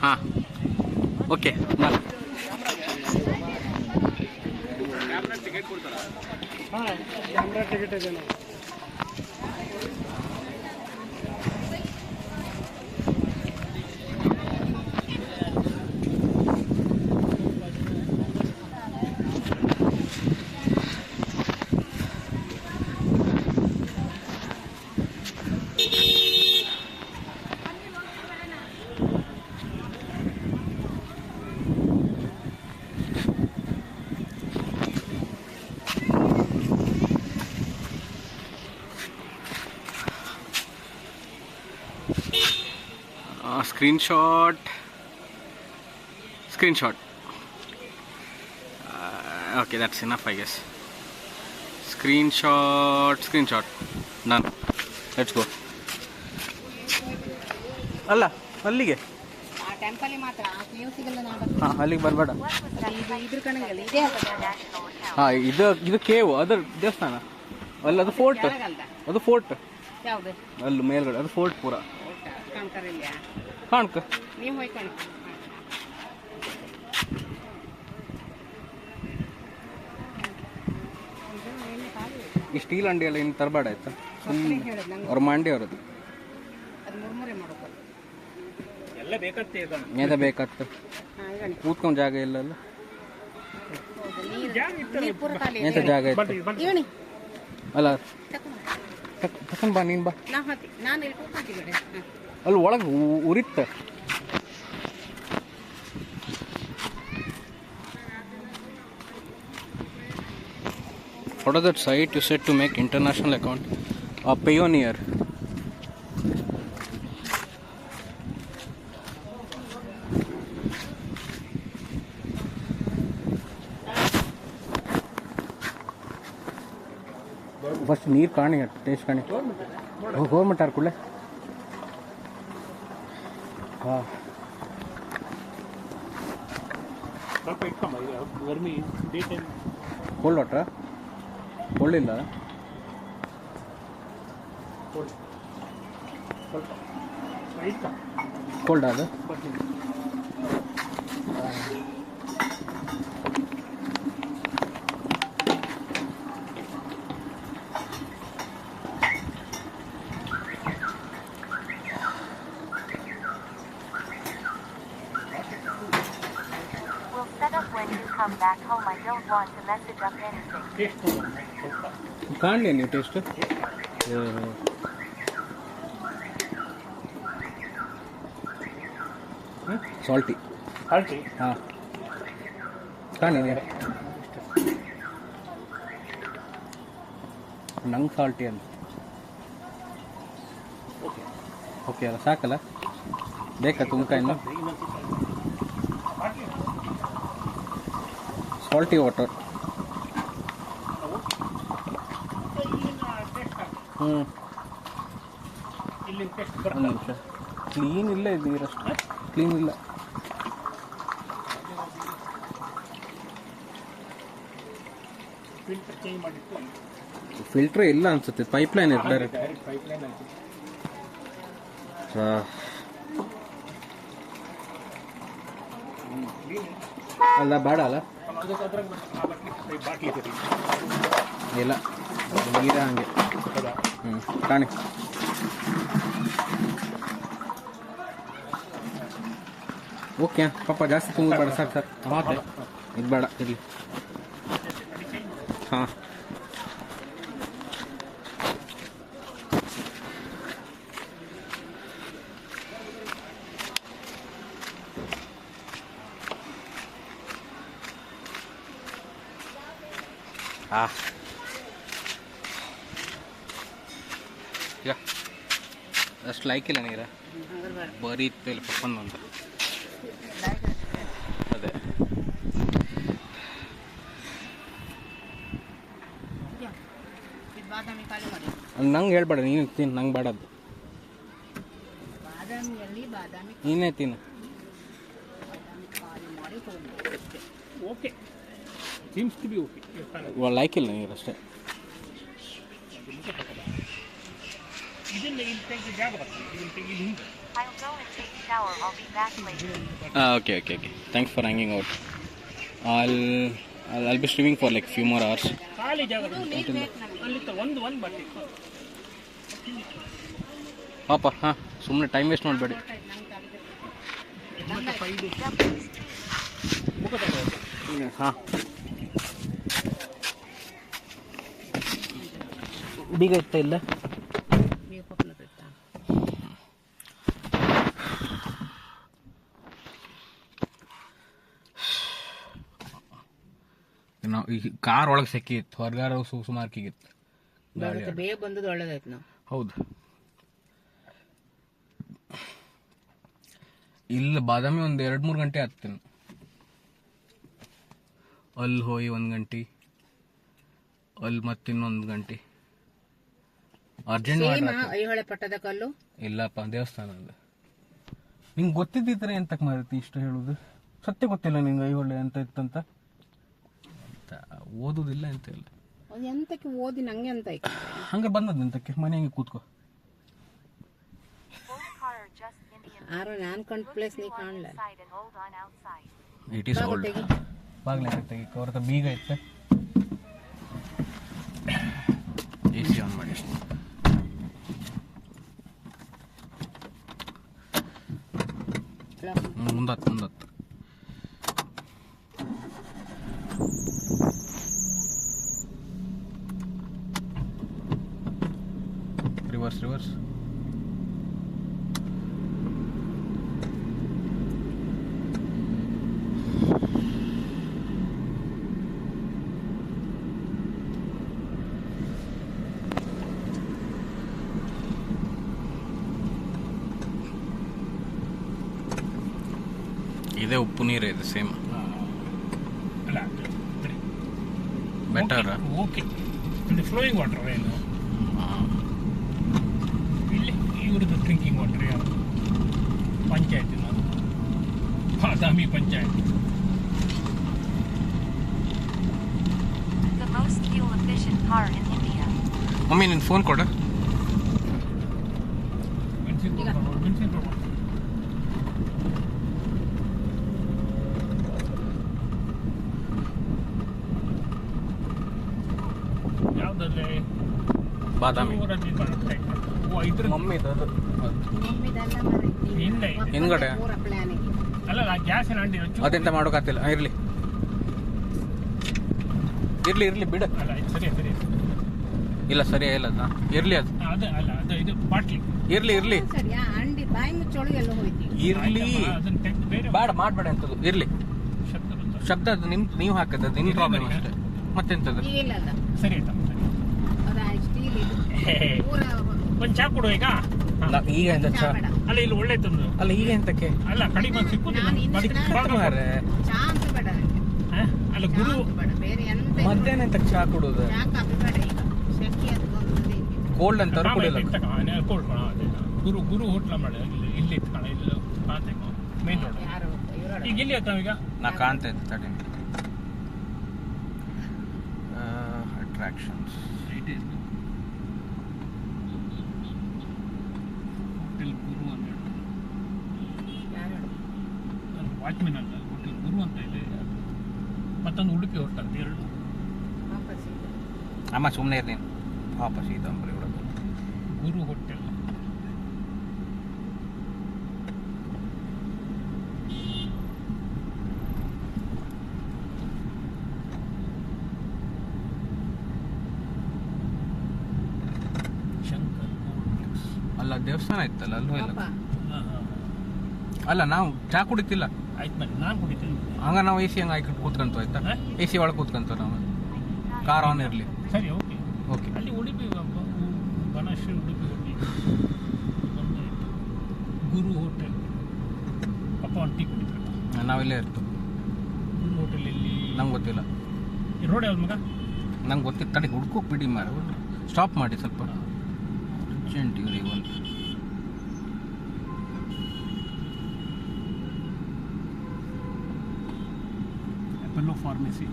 ಹಾಂ ಓಕೆ ಬಾ. ಟಿಕೆಟ್ ಇದೆ. Screenshot. Okay, that's enough, I guess. Screenshot. Done. Let's go. ಅಲ್ಲ ಅಲ್ಲಿಗೆ ಆ ಟೆಂಪಲ್ ಮಾತ್ರ ನೀವು ಸಿಗಲ್ಲ. ಹಾಂ ಅಲ್ಲಿಗೆ ಬರಬೇಡ. ಇದ್ರ ಕಣಗಲ್ಲ ಇದೆ ಅಲ್ಲ. ಹಾಂ ಇದು ಕೇವ್, ಅದರ ದೇವಸ್ಥಾನ ಅಲ್ಲ, ಅದು ಫೋರ್ಟ್. ಅದು ಫೋರ್ಟ್ ಯಾವುದು ಅಲ್ಲಿ ಮೇಲ್ಗಡೆ, ಅದು ಫೋರ್ಟ್ ಪೂರ ಕಾಣ್ತಾರಿಲ್ಲ. ಕಾಣ್ಕ ನೀವು ಹೋಯ್ಕೊಂಡು ಈ ಸ್ಟೀಲ್ ಅಂಡಿ ಎಲ್ಲ ಇನ್ನು ತರಬೇಡ ಆಯ್ತಾ? ಅವ್ರ ಮಂಡಿ ಅವ್ರದ್ದು ಅದು ಮುರ್ಮುರೆ ಮಾಡೋದು ಎಲ್ಲ ಬೇಕತ್ತೆ ಈಗ. ಏದ ಬೇಕಾಗ್ತ ಕೂತ್ಕೊಂಡು ಜಾಗ ಇಲ್ಲ ಅಲ್ಲ. ನೀರು ಪೂರ ಖಾಲಿ ಎಂತ ಜಾಗ ಇತ್ತು ಇವನಿ ಅಲ್ಲ. ತಕೊಂಡ್ ಬಾ, ನೀನು ಬಾ. ನಾನು ಇಲ್ಲಿ ಕೂತ್ಕೊಂತೀನಿ ಬಿಡಿ. ಅಲ್ಲಿ ಒಳಗೆ ಉರಿತ್ತ. What is that site you said to make international account? Payoneer. First ನೀರು ಕಾಣಿ, ಟೇಸ್ಟ್ ಕಾಣಿ. ಗೌರ್ಮೆಂಟ್ ಆರ್ ಕೂಡಲೇ. ಹಾಂ ಸ್ವಲ್ಪ ಇಟ್ಕೊಂಬ. ಗರ್ಮಿ ಡೇ ಟೈಮ್ ಕೋಲ್ಡ್ ವಾಟ್ರಾ? ಕೋಲ್ಡ್ ಇಲ್ಲ, ಸ್ವಲ್ಪ ಇಟ್ಕ. ಕೋಲ್ಡ್ ಅದು. We'll set up when you come back home. I don't want to message up anything. Taste ಸ್ವಲ್ಪ ಕಾಣಲಿ ನೀವು ಟೇಸ್ಟ್ ಸಾಲ್ಟಿ ಹಾಲ್ಟಿ ಹಾಂ ಕಾಣಿ ನಂಗೆ ಸಾಲ್ಟಿ ಅಂತ ಓಕೆ ಅಲ್ಲ ಸಾಕಲ್ಲ ಬೇಕಾ ತುಮಕ ಇನ್ನು ಸಾಲ್ಟಿ ವಾಟರ್ ಹ್ಞೂ ಇಲ್ಲಿ ಟೇಸ್ಟ್ ಒಂದು ನಿಮಿಷ ಕ್ಲೀನ್ ಇಲ್ಲ ಇದು ನೀರಷ್ಟು ಕ್ಲೀನ್ ಇಲ್ಲ ಫಿಲ್ಟರ್ ಚೇಂಜ್ ಮಾಡಿತ್ತು ಫಿಲ್ಟ್ರ್ ಇಲ್ಲ ಅನ್ಸುತ್ತೆ ಪೈಪ್ಲೈನ್ ಇದೆ ಡೈರೆಕ್ಟ್ ಡೈರೆಕ್ಟ್ ಪೈಪ್ಲೈನ್ ಆಯ್ತು ಅಲ್ಲ ಬೇಡ ಅಲ್ಲ ಅದಕ್ಕೆ ಅದ್ರಾಗ ಬಾಟ್ಲಿ ಇರ್ತೈತಿ ಇಲ್ಲ ನೀರ ಹಂಗೆ ಹೌದಾ ಹ್ಞೂ ಕಾಣಿ ಓಕೆ ಪಾಪ ಜಾಸ್ತಿ ತುಂಬ ಬೇಡ ಸಾಕು ಸರ್ ಮಾತೆ ಇದು ಬೇಡ ಇರಲಿ ಹಾಂ ಯಾ ಅಷ್ಟು ಲೈಕಿಲ್ಲ ನೀರ ಬರೀ ಇತ್ತು ಇಲ್ಲಿ ಪಪ್ಪಂದು ಅಂತ ಅದೇ ಇದು ಬಾದಾಮಿ ಖಾಲಿ ಮಾಡಿ. ನಂಗೆ ಹೇಳ್ಬೇಡ ನೀನು ತಿನ್ನು ನಂಗೆ ಬೇಡದ್ದು ಬಾದಾಮಿಯಲ್ಲಿ ಬಾದಾಮಿ ನೀನೇ ತಿನ್ನು ಖಾಲಿ ಮಾಡಿ ಹೋಗ್ಬೇಕು. Okay seems to be okay ಲೈಕಿಲ್ಲ ನೀರು ಅಷ್ಟೇ ಇದನ್ನ ಇಲ್ಲಿ ತೆಗೆದು ಜಾಗ ಬರ್ತದೆ ಇದನ್ನ ತೆಗಿ ಹಿಂದೆ I'll go and take a shower. I'll be back later. Okay okay okay thanks for hanging out I'll be streaming for like few more hours. ಖಾಲಿ ಜಾಗ ಅಲ್ಲಿ ಒಂದು ಬಟ್ಟೆ ಪಾಪ ಹಾಂ ಸುಮ್ಮನೆ ಟೈಮ್ ವೇಸ್ಟ್ ಮಾಡಬೇಡಿ ಮುಖ ತಗೋದು ಹಾಂ ಬೀಗ ಇತ್ತ ಇಲ್ಲ ನೀವು ಪಪ್ಪನ ಬಿಡ್ತಾ ನಾವು ಈ ಕಾರ್ ಒಳಗೆ ಸೆಕ್ಕಿತ್ತು ಹೊರಗಾರ ಸುಮಾರ್ಕಿಗಿತ್ತು ಬೇಗ ಬಂದದ್ದು ಒಳ್ಳೇದಾಯ್ತು ನಾವು. ಹೌದು ಇಲ್ಲ ಬಾದಾಮಿ ಒಂದು 2-3 ಗಂಟೆ ಆಗ್ತೀನಿ ಅಲ್ಲಿ ಹೋಗಿ 1 ಗಂಟೆ ಅಲ್ಲಿ ಮತ್ತೆ ಇನ್ನೊಂದು ಗಂಟೆ ಅರ್ಜೆಂಟ್ ಐಹೊಳೆ ಪಟ್ಟದ ಕಲ್ಲು ಇಲ್ಲಪ್ಪ ದೇವಸ್ಥಾನ ಅಲ್ಲ ನಿಂಗೆ ಗೊತ್ತಿದ್ದಿದ್ರೆ ಎಂತಕ್ಕೆ ಮಾರೈತಿ ಇಷ್ಟು ಹೇಳುದು ಸತ್ಯ ಗೊತ್ತಿಲ್ಲ ನಿಂಗೆ ಐಹೊಳೆ ಅಂತ ಇತ್ತಂತ ಓದುದಿಲ್ಲ ಅಂತ ಇಲ್ಲ ಅದು ಎಂತಕ್ಕೆ ಓದಿ ನಂಗೆ ಅಂತ ಆಯ್ತು. ಹಂಗೆ ಬಂದದ್ದು ಎಂತಕ್ಕೆ ಮನೆಗೆ ಕೂತ್ಕೋ Both car are just Indian. ಆರು ನಾನು ಕಂಡು ಪ್ಲೇಸ್ ನೀ One ಕಾಣಲ್ಲ. inside and hold on outside. It is old ತೆಗಿ. ಬಾಗ್ಲ ತೆಗಿ ಅವ್ರದ್ದು ಬೀಗ ಇತ್ತು ಎ ಸಿ ಆನ್ ಮಾಡಿ ಮುಂದತ್ತು ರಿವರ್ಸ್ ಇದೇ ಉಪ್ಪು ನೀರೇ ಇದೆ ಸೇಮ್ ಅಲ್ಲ ಬೆಟರ್ ಓಕೆ ಇದು ಫ್ಲೋಯಿಂಗ್ ವಾಟರ್ ಏನು ಇಲ್ಲಿ ಇವ್ರದ್ದು ಡ್ರಿಂಕಿಂಗ್ ವಾಟರ್ ಯಾವುದು ಪಂಚಾಯತಿನ Badami panchayat The most fuel efficient car in India. Mummy ನಿನ್ನ ಫೋನ್ ಕೊಡ ಬಾದಾಮಿ ಇದ್ರ ಮಮ್ಮಿದು ಅದು ಹಿಂದೆ ಹಿಂದ್ಗಡೆ ಅಲ್ಲ ಗ್ಯಾಸ್ ಅಂಡಿ ಅದೆಂತ ಮಾಡೋಕ್ಕಾಗ್ತಿಲ್ಲ. ಇರ್ಲಿ ಇರ್ಲಿ ಇರ್ಲಿ ಬಿಡು. ಅಲ್ಲ ಇದು ಸರಿ ಸರಿ ಇಲ್ಲ ಸರಿಯಾ ಇಲ್ಲ ಇರ್ಲಿ ಅದು ಅದೇ ಅಲ್ಲ ಅದು ಇದು ಬಾಟ್ಲಿ ಇರ್ಲಿ ಇರ್ಲಿ ಅಂಡಿ ಬಾಯಿ ಮುಚ್ಚೋಳು ಎಲ್ಲ ಹೋಯ್ತು. ಇರ್ಲಿ ಅದನ್ನ ತೆಗ್ದು ಬೇರೆ ಬೇಡ ಮಾಡಬೇಡ ಅಂತದ್ದು ಇರ್ಲಿ. ಶಬ್ದ ಬಂತು. ಶಬ್ದ ಅದು ನೀವು ಹಾಕದ ನಿಮ್ಮ ಪ್ರಾಬ್ಲಮ್ ಅಷ್ಟೇ ಮತ್ತೆಂತದ್ದು. ಇಲ್ಲ ಅಲ್ಲ ಸರಿ ಆಯ್ತಾ ಸರಿ ಅದ ಸ್ಟೀಲ್ ಇದು ಪೂರ ಒಂದು ಚಾ ಕೊಡು ಈಗ. ಹಾ. ಈಗ ಎಂತ ಚಾ ಅಲ್ಲ ಇಲ್ಲಿ ಒಳ್ಳೆ ತಂದು ಅಲ್ಲ ಈಗ ಎಂತಕ್ಕೆ ಅಲ್ಲ ಕಡಿಮೆ ಸಿಕ್ಕುದಿಲ್ಲ ನಾನು ಇನ್ನು ಅದಕ್ಕೆ ಸಿಕ್ಕುತ್ತೆ ಭಾಗ ಮಾರ್ರೆ. ಚಾ ಅಂತ ಬೇಡ ಹಾ? ಅಲ್ಲ ಚಾ ಗುರು ಅಂತ ಬೇಡ ಬೇರೆ ಎಂತ ಮಧ್ಯಾಹ್ನ ಎಂತ ಚಾ ಕುಡುದು ಚಾ ಕಾಫಿ ಬೇಡ ಈಗ ಶೆಕೆ ಅದು ಬಂದಿದೆ ಕೋಲ್ಡ್ ಅಂತ ಕುಡಿಯಲ್ಲ. ಗುರು ಗುರು ಹೋಟ್ಲ ಮಾಡಿ ಇಲ್ಲಿ ಇತ್ಕಣ ಇಲ್ಲ ಪಾತೆಕೋ ಮೇನ್ ರೋಡ್ ಯಾರು ಇವರ ಈಗ ಇಲ್ಲಿ ಹತ್ರ ಈಗ ನಾ ಕಾಣ್ತಾ ಇದ್ದೆ ತಡಿ. ಅಟ್ರಾಕ್ಷನ್ಸ್ ಹೋಟೆಲ್ ಗುರು ಅಂತ ಯಾರು ವಾಚ್ಮೆನ್ ಅಲ್ಲ ಹೋಟೆಲ್ ಗುರು ಅಂತ ಇದೆ. ಮತ್ತೊಂದು ಉಡುಪಿ ಹೋಟೆಲ್ ಅಂತ ಎರಡು ವಾಪಸ್ ಇದೆ. ಅಮ್ಮ ಸುಮ್ಮನೆ ಇರ್ತೀನಿ ವಾಪಸ್ ಇದಂಬರಿ ಹುಡುಗ ಗುರು ಹೋಟೆಲ್. ಶಂಕರ್ ಕಾಂಪ್ಲೆಕ್ಸ್. ಅಲ್ಲ ದೇವಸ್ಥಾನ ಇತ್ತಲ್ಲ ಅಲ್ಲೂ ಇಲ್ಲ. ಪಾಪ ಅಲ್ಲ ನಾವು ಚಾ ಕುಡಿತಿಲ್ಲ ಆಯ್ತು ಮತ್ತೆ ನಾನು ಕುಡಿತೇನೆ. ಹಂಗ ನಾವು ಎ ಸಿ ಹಂಗೆ ಹಾಕಿ ಕೂತ್ಕೊಂತ ಆಯ್ತಾ. ಹಾ? ಎ ಸಿ ಒಳಗೆ ಕೂತ್ಕೊಂತ ನಾವು ಕಾರ್ ಆನ್ ಇರಲಿ. ಸರಿ ಓಕೆ ಓಕೆ ಅಲ್ಲಿ ಉಡುಪಿ ಬನಶ್ರೀ ಉಡುಪಿ ಹೋಟೆಲ್ ಒಂದಾಯ್ತು. ಗುರು ಹೋಟೆಲ್ ಪಪ್ಪ ಒಂದು ಟೀ ಕುಡಿತಾರೆ. ನಾವಿಲ್ಲೇ ಇರ್ತೀವಿ. ಗುರು ಹೋಟೆಲಲ್ಲಿ ನಂಗೆ ಗೊತ್ತಿಲ್ಲ. ರೋಡ್ ಯಾವ್ದು ಮಗ? ನಂಗೆ ಗೊತ್ತಿಲ್ಲ ತಡಿ ಹುಡ್ಕೋಕ್ ಬಿಡಿ ಮಾರ. ಸ್ಟಾಪ್ ಮಾಡಿ ಸ್ವಲ್ಪ ಅರ್ಜೆಂಟ್ ಇವ್ರಿಗೆ ಒಂದು. Apollo pharmacy.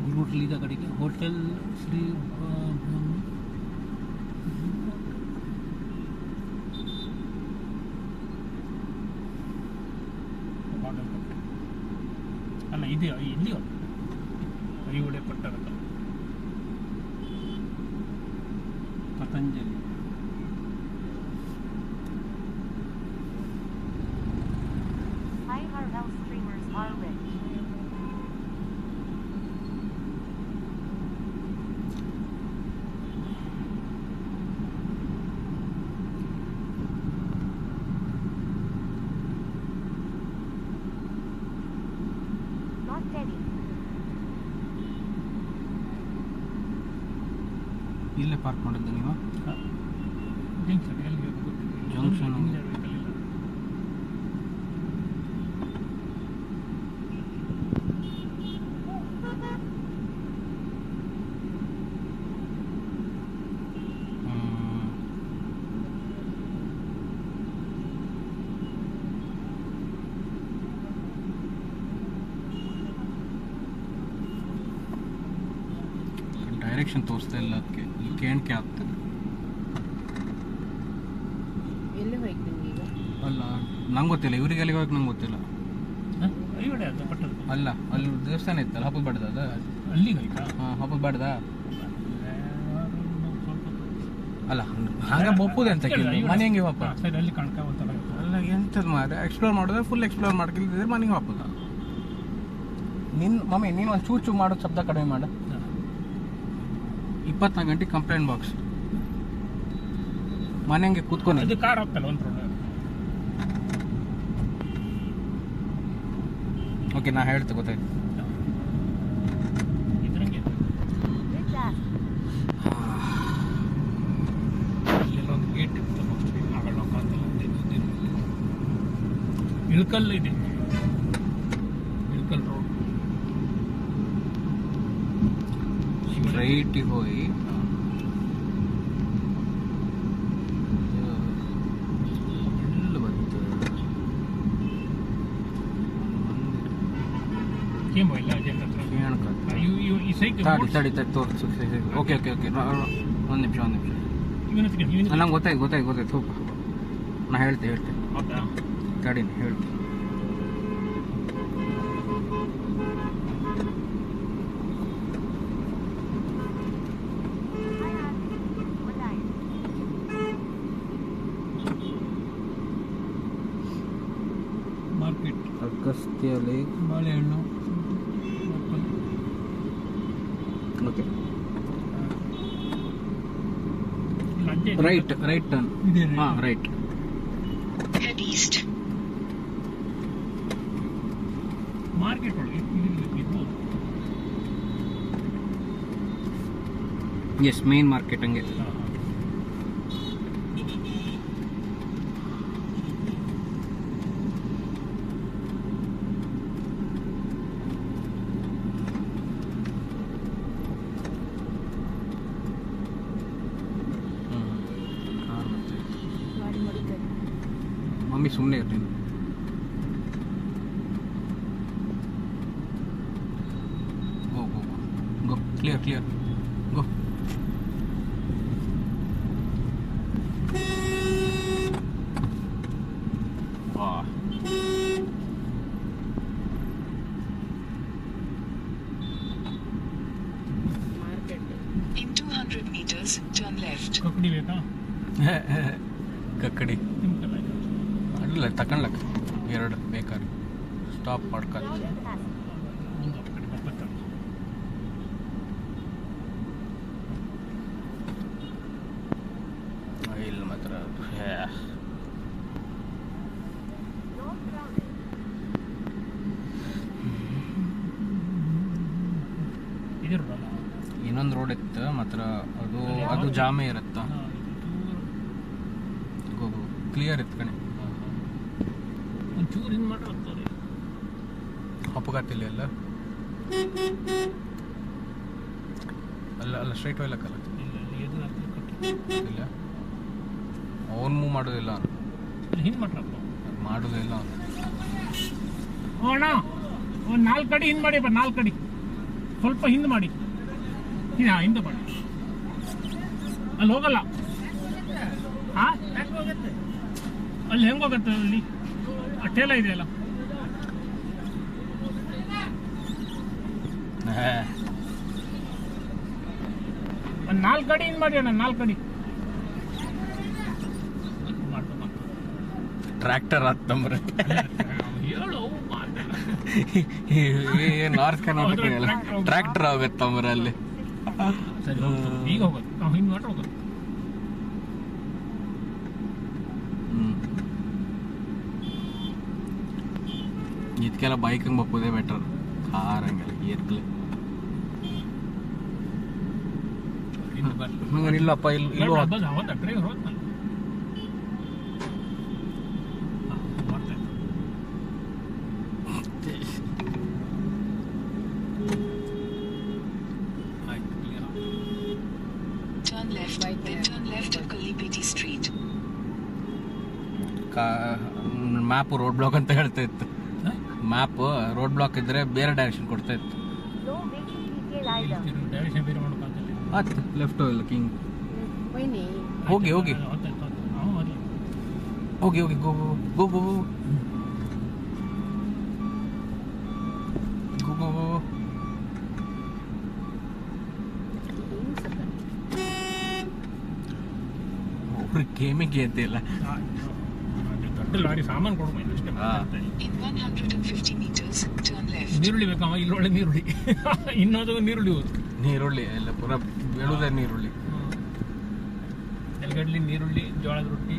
ಗುರು ಹೋಟೆಲ್ ಇದೆ ಕಡೆಗೆ ಹೋಟೆಲ್ ಶ್ರೀ ಬಾಗಲಕೋಟೆ ಅಲ್ಲ ಇದೆ ಇಲ್ಲಿ ಐವಡೆ ಪಟ್ಟಣದ Patanjali. IRL streamers are rich. Not Teddy. ಇಲ್ಲೇ ಪಾರ್ಕ್ ಮಾಡಿದ್ದು ನೀವು. ಜಂಕ್ಷನ್ ಎಲ್ಲಿ ಗೊತ್ತಿಲ್ಲ. ಜಂಕ್ಷನ್. ಡೈರೆಕ್ಷನ್ ತೋರಿಸ್ತಾ ಇಲ್ಲ ಅದಕ್ಕೆ ಇಲ್ಲಿ ಕೇಳಕ್ಕೆ ಆಗ್ತದೆ. ಎಲ್ಲಿ ಹೋಯ್ತು ನಿಮ್ಗೆ ಈಗ ಅಲ್ಲ ನಂಗೆ ಗೊತ್ತಿಲ್ಲ ಇವ್ರಿಗೆ ಎಲ್ಲಿಗೆ ಹೋಗಕ್ಕೆ ನಂಗೆ ಗೊತ್ತಿಲ್ಲ. ಐವಡೆ ಅಂತ ಪಟ್ಟದ ಅಲ್ಲ ಅಲ್ಲಿ ದೇವಸ್ಥಾನ ಇತ್ತಲ್ಲ ಹಬ್ಬದ ಬಾಡ್ದ ಅದ. ಅಲ್ಲಿಗೆ ಹೋಯ್ತಾ? ಹಾಂ ಹಬ್ಬದ ಬಾಡ್ದ ಅಲ್ಲ ಹಂಗೆ ಒಪ್ಪುದೆ ಅಂತ ಮನೆ ಹೆಂಗೆ ವಾಪ. ಸರಿ ಅಲ್ಲಿ ಕಣ್ಕೊಂತಾರ ಅಲ್ಲ ಎಂಥದ್ದು ಮಾರೆ ಎಕ್ಸ್ಪ್ಲೋರ್ ಮಾಡಿದ್ರೆ ಫುಲ್ ಎಕ್ಸ್ಪ್ಲೋರ್ ಮಾಡ್ಕಿದ್ರೆ ಮನೆಗೆ ವಾಪದ. ನಿನ್ನ ಮಮ್ಮಿ ನೀನು ಒಂದು ಚೂರು ಮಾಡೋದು ಶಬ್ದ ಕಡಿಮೆ ಮಾಡು. 24 ಗಂಟೆ ಕಂಪ್ಲೇಂಟ್ ಬಾಕ್ಸ್ ಮನೆ ಹಂಗೆ ಕೂತ್ಕೊಂಡು. ಅದು ಕಾರ್ ಹೋಗ್ತಲ್ಲ ಒಂದು ರೋಡ್. ಓಕೆ ನಾ ಹೇಳ್ತೆ ಗೊತ್ತಾಯ್ತು. ಇದ್ರಂಗೆ Rich ass. ಅಲ್ಲೆಲ್ಲ ಒಂದು ಗೇಟ್ ಇತ್ತು ಆಗಲ್ಲ ಇಳ್ಕಲ್ ಇದೆ. ಇಳ್ಕಲ್ ರೋಡ್ ಸ್ಟ್ರೈಟಿಗೆ ಹೋಗಿ ಎಲ್ಲಿ ಬಂತು ಕೇಂಬ ಇಲ್ಲ ಜನ ಹತ್ರ ಕೇಳಕ ಈ ಸೈಕಲ್ ತಡಿ ತೋರಿಸು. ಓಕೆ ಓಕೆ ಓಕೆ ಒಂದು ನಿಮಿಷ ನಂಗೆ ಗೊತ್ತಾಯ್ತು ಹೋಗು. ನಾ ಹೇಳ್ತೆ ಹೌದಾ? ತಡೀನಿ ಹೇಳ್ತೆ. Market, Agastya lake. ಬಾಳೆಹಣ್ಣು, ಓಕೆ, ಲಡ್ಡೆ ರೈಟ್ ಟರ್ನ್. ಇದೆ. ಹಾಂ, ರೈಟ್. Head east. ಮಾರ್ಕೆಟ್ ಒಳಗೆ ಇರ್ಬೋದು. ಎಸ್, ಮೇನ್ ಮಾರ್ಕೆಟ್ ಹಂಗೆ. ಮಮ್ಮಿ ಸುಮ್ಮನೆ ಇರ್ತೀನಿ. Go clear go. In 200 meters, turn left. ಕಕ್ಕಡಿ ಬೇಕಾ? ಕಕ್ಕಡಿ ಸಿಂಪಲ್ ಆಯ್ತು. ಅಲ್ಲ, ತಕೊಂಡ್ಲಕ್ಕ 2 ಬೇಕಾದ್ರೆ ಸ್ಟಾಪ್ ಮಾಡ್ಕೊಂಡು. ಒಂದು ಕಡೆ ಬರ್ತಾರೆ. ಇಲ್ಲ ಮಾತ್ರ ಇದಿರಲ್ಲ. ಇನ್ನೊಂದು ರೋಡ್ ಇತ್ತು ಮಾತ್ರ, ಅದು ಜಾಮೆ ಇರುತ್ತ. ಕ್ಲಿಯರ್ ಇತ್ತು ಕಣೆ. ಒಂಚೂರು ಹಿಂಗೆ ಮಾಡಿರ್ತಾರೆ. ಅಪಘಾತಿಲ್ಲ ಅಲ್ಲ ಅಲ್ಲ ಸ್ಟ್ರೈಟ್ ಹೋಗ್ಲಕ್ಕಲ್ಲ. ಇಲ್ಲ, ಅವನು ಮೂವ್ ಮಾಡೋದಿಲ್ಲ, ಹಿಂಗೆ ಮಾಡ್ರಪ್ಪ. ಮಾಡೋದಿಲ್ಲ ಅವನು. ಅಣ್ಣ ಒಂದು 4 ಅಡಿ ಹಿಂದೆ ಮಾಡಿ, 4 ಅಡಿ ಸ್ವಲ್ಪ ಹಿಂದೆ ಮಾಡಿ. ಹಿಂದೆ ಮಾಡಿ, ಅಲ್ಲಿ ಹೋಗಲ್ಲ. ಹಾಂ, ಅಲ್ಲಿ ಹೆಂಗೆ ಹೋಗುತ್ತೆ? ಅಲ್ಲಿ ಟೇಲ ಇದೆಯಲ್ಲ. ಒಂದು 4 ಅಡಿ ಹಿಂದೆ ಮಾಡಿ ಅಣ್ಣ, 4 ಅಡಿ. ಟ್ರ್ಯಾಕ್ಟರ್ ಹತ್ತಂಬ್ರೆ ಹೇಳು ನಾರ್ತ್ ಕರ್ನಾಟಕ ಟ್ರ್ಯಾಕ್ಟರ್ ಆಗುತ್ತಂಬ್ರೆ ಅಲ್ಲಿ. ಸರಿ, ಈಗ ಹೋಗೋದು ನಾವು ಹಿಂಗೆ ಮಾಡಿ ಹೋಗೋದು. ಇದಕ್ಕೆಲ್ಲ ಬೈಕ್ ಹಂಗೆ ಬಪ್ಪೋದೇ ಬೆಟರ್, ಕಾರ್ ಹಂಗೆಲ್ಲ ಏರ್ಕಲೆ. ಹಂಗೆ ಇಲ್ಲಪ್ಪ, ಇಲ್ಲೂ ಹೌದಾ ಡ್ರೈವರ್ ಹೋದ್ ನಾನು Turn left, then turn left at Kalipeti Street. Map road block ಅಂತ ಹೇಳ್ತಾ ಇತ್ತು. ಮ್ಯಾಪ್ ರೋಡ್ ಬ್ಲಾಕ್ ಇದ್ರೆ ಬೇರೆ ಡೈರೆಕ್ಷನ್ ಕೊಡ್ತಾ ಇತ್ತು. No making detail item. Direction ಬೇರೆ ಮಾಡ್ಕೊಂತಿಲ್ಲ. ಆಯ್ತು, ಲೆಫ್ಟ್ ಹೋಗಿಲ್ಲ ಕಿಂಗ್. ಹೋಗಿ ಹೋಗಿ ಹೋಗಿ ಹೋಗಿ ಗೋ ಗೋ ಗೋ ಗೋ ಗೋ ಗೋ. ಒಬ್ರು ಗೇಮಿಗೆ ಅಂತಿಲ್ಲ. ದೊಡ್ಡ ಲಾರಿ ಸಾಮಾನು ಕೊಡ್ಬೋದು ಅಷ್ಟೇ. In 150 meters, turn left. ನೀರುಳ್ಳಿ ಬೇಕಮ್ಮ, ಇಲ್ಲೊಳ್ಳೆ ನೀರುಳ್ಳಿ. ಇನ್ನೊಂದು ನೀರುಳ್ಳಿ ಹೋದು, ನೀರುಳ್ಳಿ ಎಲ್ಲ ಪೂರ ಬೆಳುದೇ ನೀರುಳ್ಳಿ. ನೆಲಗಡ್ಲಿ, ನೀರುಳ್ಳಿ, ಜೋಳದ ರೊಟ್ಟಿ.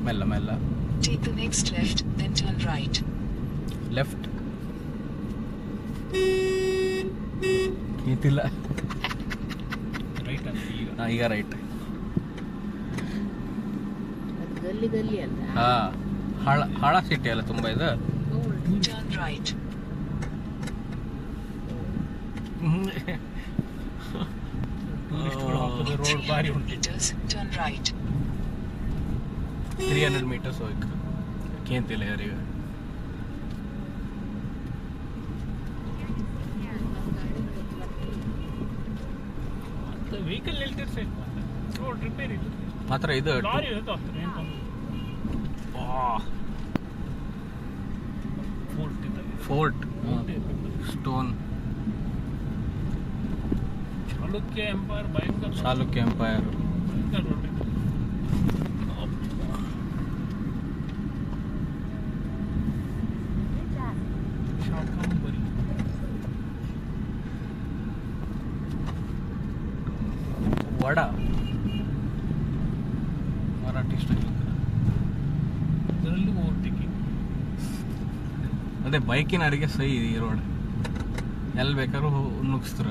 ಮೆಲ್ಲ ಮೆಲ್ಲ Take the next left, then turn right. Left. ನಿಂತಿಲ್ಲ, ರೈಟ್ ಅಂತ ಈಗ. ಈಗ ರೈಟ್. ಗಲ್ಲಿ ಗಲ್ಲಿ ಅಲ್ಲ. ಹಾಳ ಸಿಟಿ ಅಲ್ಲ ತುಂಬ ಇದು. Turn right. ಟೂರಿಸ್ಟ್ಗಳು ಹಾಕೋದು ರೋಡ್ ಭಾರಿ 300 ಉಂಟು. meters, turn right. 300 meters ಹೋಯ್ತು, ಕೇಂತಿಲ್ಲ ಯಾರಿಗ. ವೆಹಿಕಲ್ ನಿಲ್ತಿರ್ಸ ರೋಡ್ ರಿಪೇರಿ ಮಾತ್ರ ಇದು ಲಾರಿ ಹೋಗ್ತಾರೆ ಏನು ಫೋರ್ಟ್ ಸ್ಟೋನ್ ಚಾಲುಕ್ಯ ಎಂಪೈರ್ ಭಯಂಕರ ಚಾಲುಕ್ಯ ಎಂಪೈರ್. ಭಯಂಕರ ರೋಡ್ ಇದೆ. ಶಾಕಂಬರಿ ವಡ ಮರಾಠಿ ಸ್ಟೈಲ್. ಇದರಲ್ಲಿ ಓವರ್ಟೇಕಿಂಗ್. ಅದೇ ಬೈಕಿನ ಅಡಿಗೆ ಸೈ ಈ ರೋಡ್ ಎಲ್ಲಿ ಬೇಕಾದ್ರೂ ನುಗ್ಸ್ತಾರ.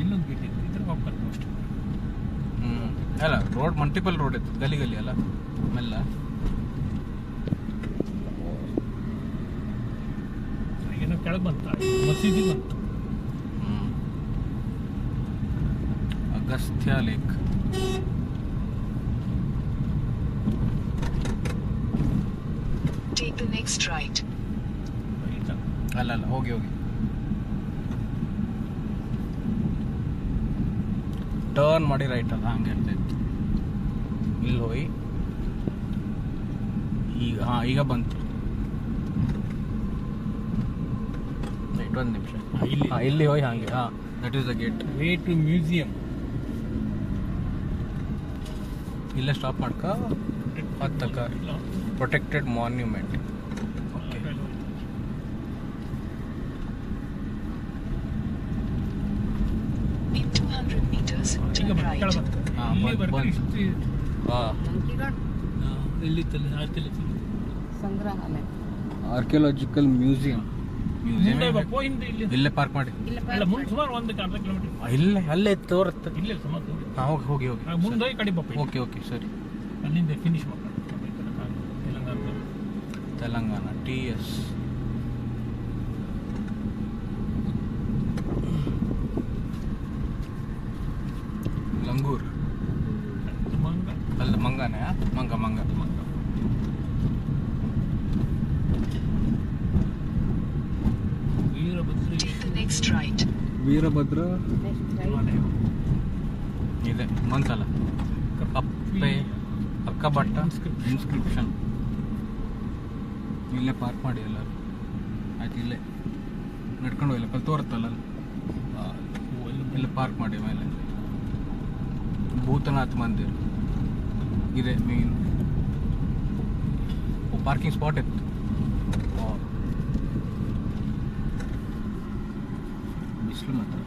ಇಲ್ಲೊಂದು ಬಿಟ್ಟಿತ್ತು ಇದ್ರ ಹೋಗ್ಬೇಕು ಅಷ್ಟೇ. ಅಲ್ಲ ರೋಡ್ ಮಲ್ಟಿಪಲ್ ರೋಡ್ ಇತ್ತು, ಗಲಿ ಗಲಿ ಅಲ್ಲ ಮೆಲ್ಲ. ಏನೋ ಕೆಳಗೆ ಬಂತ ಮಸೀದಿ ಬಂತು. Agastya lake. Take the next right. ಅಲ್ಲ ಹೋಗಿ ಟರ್ನ್ ಮಾಡಿ ರೈಟ್ ಅಲ್ಲ ಹಂಗೆ ಇರ್ತೈತಿ. ಇಲ್ಲಿ ಹೋಗಿ ಈಗ ಬಂತು. ಒಂದು ನಿಮಿಷ ಇಲ್ಲಿ ಹೋಗಿ ಹಾಗೆ that is the gate. Way to museum. ಇಲ್ಲೇ ಸ್ಟಾಪ್ ಮಾಡ್ಕ ಹತ್ತಕ್ಕ protected monument. Okay In 200 meters, ಈಗ turn ಕೆಳ right. ಬಂತು. ಹಾಂ ಇಲ್ಲಿ ಬರ್ತಾರೆ ಬಂತು. ಇಷ್ಟು ಹಾಂ ಎಲ್ಲಿತ್ತಲ್ಲ ಆರ್ತಿಲ್ಲ ಸಂಗ್ರಹಾಲಯ. Archaeological museum. ಮುಂದೆ ಬಪ್ಪೋ ಹಿಂದೆ ಇಲ್ಲಿ ಇಲ್ಲೇ ಪಾರ್ಕ್ ಮಾಡಿ. ಅಲ್ಲ ಮುಂದೆ ಸುಮಾರು 1 ಅರ್ಧ ಕಿಲೋಮೀಟರ್ ಇಲ್ಲೇ ಅಲ್ಲೇ ತೋರುತ್ತೆ. ಇಲ್ಲೇ ಸುಮಾರು ದೂರ. ಹಾಂ ಹೋಗಿ ಮುಂದೆ ಹೋಗಿ ಕಡೆ ಬಪ್ಪ ಓಕೆ ಸರಿ. ಅಲ್ಲಿಂದ ಫಿನಿಶ್ ಮಾಡ್ಕೊಂಡು ತೆಲಂಗಾಣ TS. ಲಂಗೂರ್ ಮಂಗ ಅಲ್ಲ ಮಂಗನೇ ಮಂಗ Take the next right. Veerabhadra ಇದೆ ಮಂತಲ್ಲ. ಕಪ್ಪೆ ಅಕ್ಕಬಟ್ಟ ಇನ್ಸ್ಕ್ರಿಪ್ಷನ್. ಇಲ್ಲೇ ಪಾರ್ಕ್ ಮಾಡಿ ಎಲ್ಲರೂ ಆಯ್ತು. ಇಲ್ಲೇ ನಡ್ಕೊಂಡು ಹೋಗಿಲ್ಲ ಕಲ್ ತೋರುತ್ತಲ್ಲ ಇಲ್ಲೇ ಪಾರ್ಕ್ ಮಾಡಿ. ಮೇಲೆ ಭೂತನಾಥ್ ಮಂದಿರ್ ಇದೆ ಮೇನ್ ಪಾರ್ಕಿಂಗ್ ಸ್ಪಾಟ್ ಇತ್ತು. ಬಿಸಿಲು ಮಾತ್ರ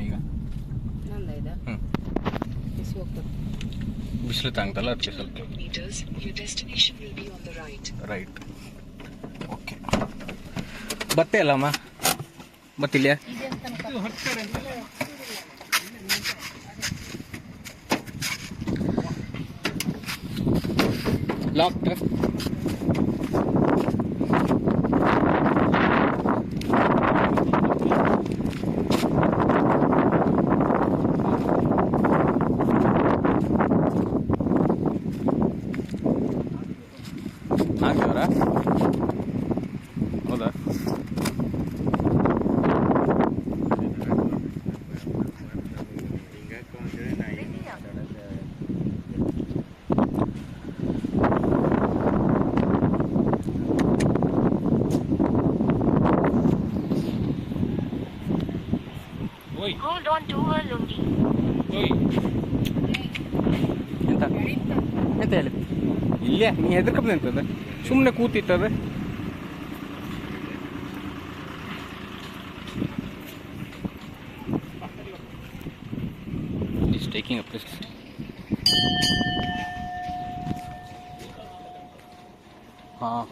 ಈಗ ಬಿಸಿಲು ತಾಂಗ್ತಲ್ಲ ಅದಕ್ಕೆ ಸ್ವಲ್ಪ 200 meters, your destination will be on the right. Right. Okay ಬತ್ತೆ ಅಲ್ಲಮ್ಮ ಬತ್ತಿಲ್ಲ ಲಾಕ್ಡ್. ಹಾಕಿವರಾ? ಹೌದಾ? Hold on to her lungi. ಎಂತ ಎಂತ ಹೇಳಿ ಇಲ್ಲೇ ನೀ ಹೆದರ್ಕಪ್ಪ ನಿಂತದ ಸುಮ್ಮನೆ ಕೂತಿತ್ತದ. He's taking a piss. ಹಾಂ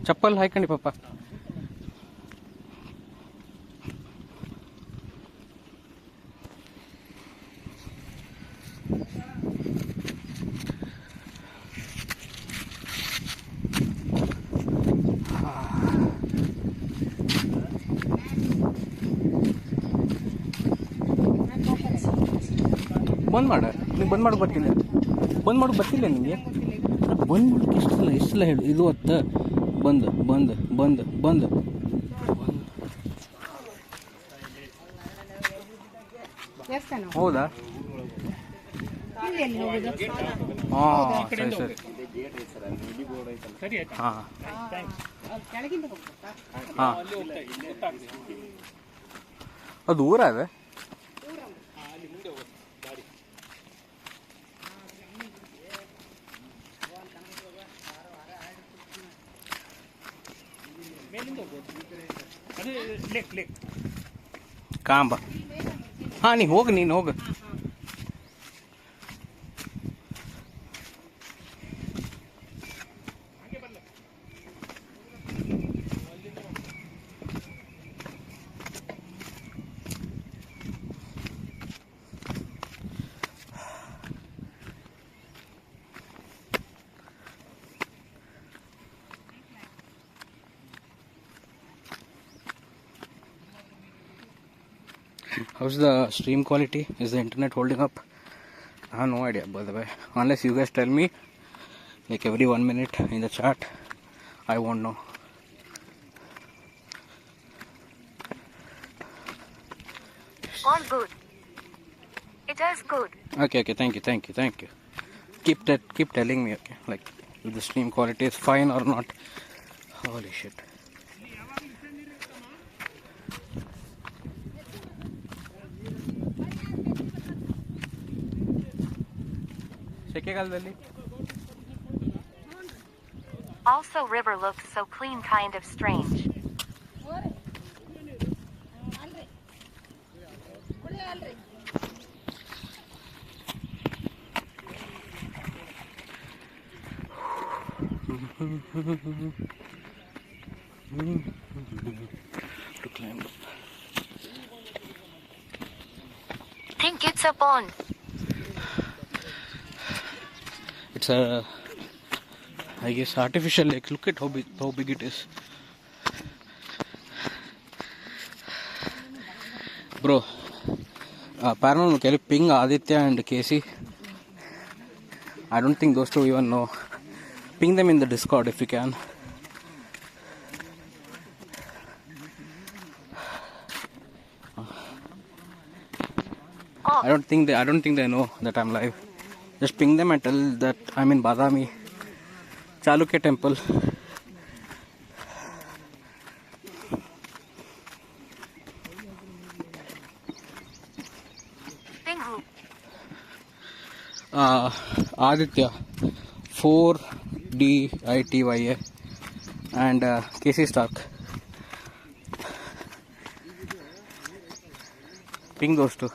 ಚಪ್ಪಲ್ ಹಾಯ್ಕಂಡಿ ಪಾಪ. ಬಂದ್ ಮಾಡ. ನೀವು ಬಂದ್ ಮಾಡೋಕೆ ಬರ್ತಿಲ್ಲ. ಬಂದ್ ಮಾಡೋಕೆ ಬರ್ತಿಲ್ಲ ನಿಮಗೆ. ಅದು ಬಂದ್ ಮಾಡೋಕೆ ಎಷ್ಟೆಲ್ಲ ಹೇಳು ಇದು ಹೊತ್ತ ಬಂದು ಬಂದು ಬಂದು ಬಂದು ದೇವಸ್ಥಾನ ಹೌದಾ ಇಲ್ಲಿ ಎಲ್ಲಿ ಹೋಗೋದು? ಹಾಂ ಸರಿ ಸರಿ ಸರಿ ಆಯ್ತಾ ಹಾಂ ಅವ್ರು ಕೆಳಗಿಂದ ಹೋಗ್ಬೇಕಾ? ಹಾಂ ಅಲ್ಲಿ ಹೋಗ್ತಾ ಇದ್ದೀನಿ ಗೊತ್ತಾಗ್ತದೆ ಅದು ಊರ ಅದೇ ಅಲ್ಲಿ ಮುಂದೆ ಹೋಗೋದು ದಾರಿ ಮೇಲಿಂದ ಹೋಗ್ಬೋದು ಅದೇ ಲೇಕ್ ಲೇಕ್ ಕಾಂಬ ಹಾಂ ನೀನು ಹೋಗು How's the stream quality? Is the internet holding up? I have no idea, by the way. Unless you guys tell me, like every 1 minute in the chat, I won't know. All good. It is good. Okay, thank you. Keep telling me, okay? Like if the stream quality is fine or not. Holy shit. ಸೆಕೆಗಾಲದಲ್ಲಿ Also, river looks so clean, kind of strange. to climb up. Think it's a pond. It's a, I guess, artificial lake. Look at how big it is, bro. Paranormal Kelly, Ping, Aditya, and Casey. I don't think those two even know. Ping them in the Discord if you can. I don't think they know that I'm live. Just ping them and tell that I'm in Badami, Chalukya temple. Ping who? Aditya, 4DITYA, and Casey Stark. Ping those two.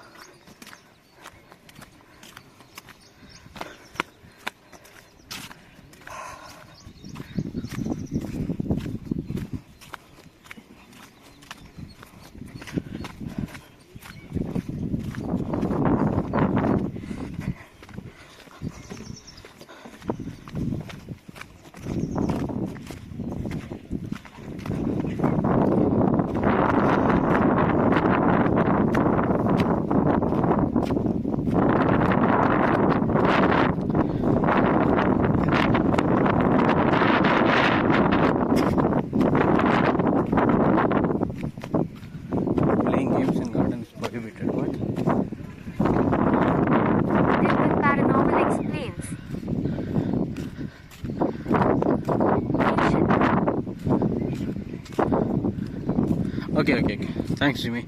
Okay. Thanks, Jimmy.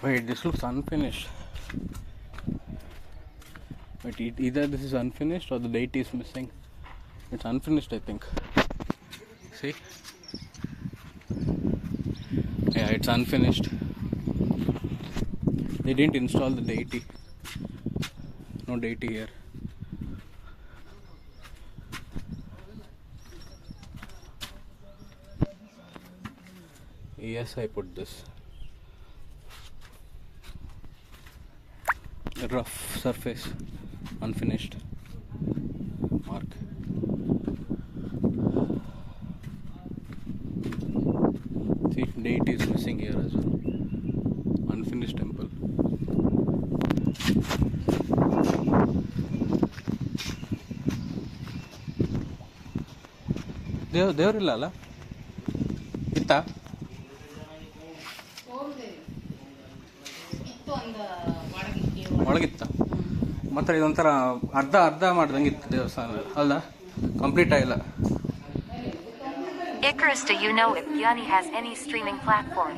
Wait, this looks unfinished. Wait, either this is unfinished or the deity is missing. It's unfinished, I think. See? Yeah, it's unfinished. They didn't install the deity. No deity here. Yes, I put this. Rough surface, unfinished. Mark. See, date is missing here as well. Unfinished temple. ದೇವರಿಲ್ಲ ಅಲ್ಲ, ಇತ್ತ ಒಳಗಿತ್ತ. ಮತ್ತೆ ಇದೊಂಥರ ಅರ್ಧ ಅರ್ಧ ಮಾಡ್ದಂಗೆ ಇತ್ತು ದೇವಸ್ಥಾನ ಅಲ್ಲ, ಕಂಪ್ಲೀಟ್ ಆಗಿಲ್ಲ. Icarus, do you know if Gyani has any streaming platform?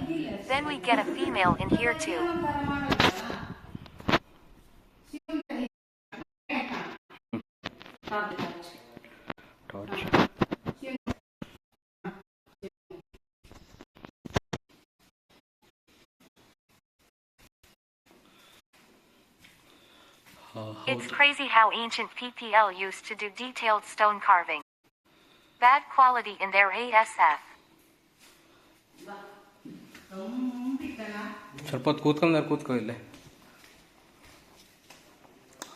Then we get a female in here too. Torch. It's crazy how ancient PPL used to do detailed stone carving. Bad quality in their ASF. ಸ್ವಲ್ಪ ಹೊತ್ತು ಕೂತ್ಕೊ ಇಲ್ಲೇ.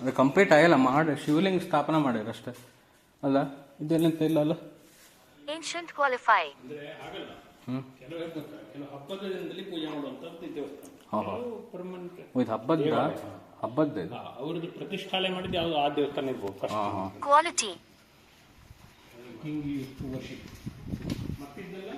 ಅದು complete ಆಗಿಲ್ಲ, ಮಾಡಿ ಶಿವಲಿಂಗ ಸ್ಥಾಪನೆ ಮಾಡ್ಯಾರ ಅಷ್ಟೇ ಅಲ್ಲ, ಇದೆಲ್ಲಂತ ಇಲ್ಲ ಅಲ್ಲ. Ancient qualifying. ಕೆಲವು ಹಬ್ಬದಲ್ಲಿ ಪೂಜೆ ಮಾಡುವಂಥದ್ದು ದೇವಸ್ಥಾನ. ಇದು ಹಬ್ಬದ ಇದು ಅವ್ರದ್ದು ಪ್ರತಿಷ್ಠಾಲೆ ಮಾಡಿದ್ದು ಯಾವುದು ಆ ದೇವಸ್ಥಾನ ಇರ್ಬೋದು. Quality. ಹಿಂಗೆ ವರ್ಷ ಮತ್ತಿದ್ದೆಲ್ಲ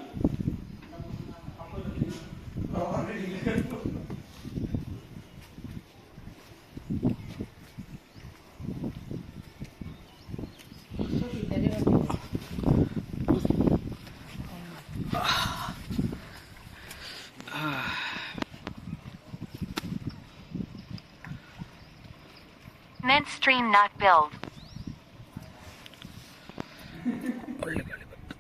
Meant stream not build. ಒಳ್ಳೆ ಗಾಳಿ ಬಂತು.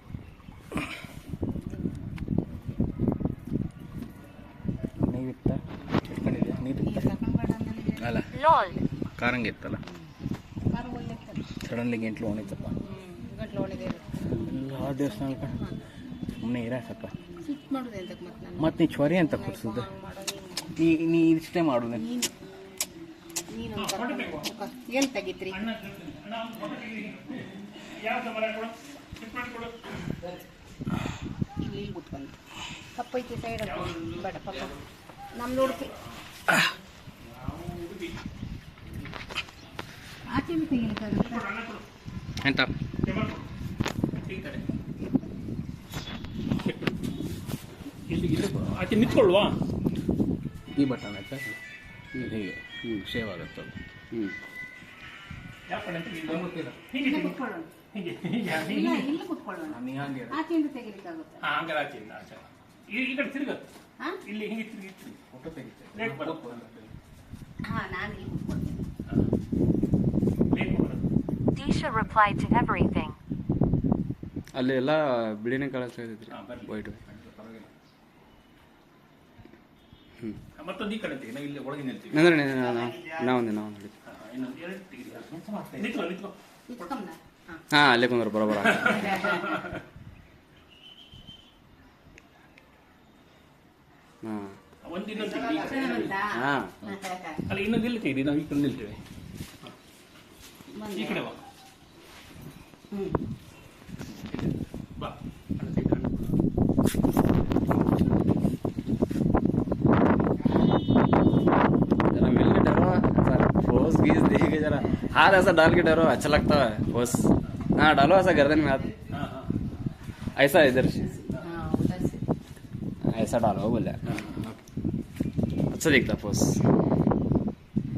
ನೀವಿತ್ತ ಇಟ್ಕೊಂಡಿದ್ಯಾ? ನೀರಿತ್ತ ಅಲ್ಲ, LOL. ಕಾರಂಗಿತ್ತಲ್ಲ, ಸಡನ್ಲಿ ಗಂಟ್ಲು ಓಣಿತಪ್ಪ. ಎಲ್ಲ ದೇವಸ್ಥಾನಕ್ಕೆ ಸುಮ್ಮನೆ ಇರಾಕಪ್ಪ. ಮತ್ತು ನೀ ಚೊರಿ ಅಂತ ಕೊಡ್ಸಿದ್ದೆ, ನೀ ಇಷ್ಟೇ ಮಾಡೋದು. ಎಲ್ಲಿ ತೆಗಿತ್ರಿ? ಇಲ್ಲಿ ಕುತ್ಕೊಂಡು ಕಪ್ಪೈತಿ ಸೈಡ್ ಬೇಡ ಪಪ್ಪ ನಮ್ಮ ನೋಡ್ತಿ ಆಚೆ ತೆಗಿಲಿಕ್ಕಾಗುತ್ತೆ ಎಂತ ಆಚೆ ನಿಂತ್ಕೊಳ್ಳುವಾ? ಈ ಬಟನ್ ಆಯ್ತಾ, ಹೀಗೆ ಸೇವ್ ಆಗುತ್ತೆ. ಯಾವ ಕಡೆ ಅಂತ ಇಲ್ಲಿ ಕುತ್ಕೊಳ್ಳೋಣ. ಇಲ್ಲ ಇಲ್ಲಿ ಕುತ್ಕೊಳ್ಳೋಣ, ಆಚೆಯಿಂದ ತೆಗಿಲಿಕ್ಕಾಗುತ್ತೆ. ಹಂಗಾರೆ ಆಚೆಯಿಂದ ಆಚೆ ಈ ಕಡೆ ತಿರುಗತ್ತೆ. ಇಲ್ಲಿ ಹಿಂಗೆ ತಿರುಗಿ ಫೋಟೋ ತೆಗಿತೆ. ನಾನು ಇಲ್ಲಿ ಕುತ್ಕೊಳ್ತೀನಿ. Disha replied to everything. ಅಲ್ಲಿ ಎಲ್ಲ ಬಿಳಿನೇ ಕಾಣಿಸ್ತಾ ಇದ್ರಿ, ವೈಟ್. ಮತ್ತೊಂದು ಈ ಕಡೆ ತೆಗಿ, ನಾವು ಇಲ್ಲಿ ಒಳಗೆ ನಿಲ್ತೀವಿ. ಅಂದ್ರೆ ನಾವು ನೋಡಿ. ಇನ್ನೊಂದು ಎರಡು ತೆಗಿ. ನಿಂತ್ಕೊ. ಹಾಂ, ಅಲ್ಲೇ ಕುಂದ್ರು ಬರೋಬರ. ಹಾಂ, ಒಂದು ಇನ್ನೊಂದು ತೆಗಿ. ಹಾಂ, ಅಲ್ಲ ಇನ್ನೊಂದು ಇಲ್ಲಿ ತೆಗಿ, ನಾವು ಈ ಕಡೆ ನಿಲ್ತೇವೆ. ಈ ಕಡೆ ಬಾ. ಬಾ. जरा मिल के डरो, फोर्स गीज देखे जरा, हाथ ऐसा डाल के डरो, अच्छा लगता है फोर्स. हाँ, डालो ऐसा गर्दन में हाथ, ऐसा इधर ऐसा डालो, बोले अच्छा दिखता फोर्स.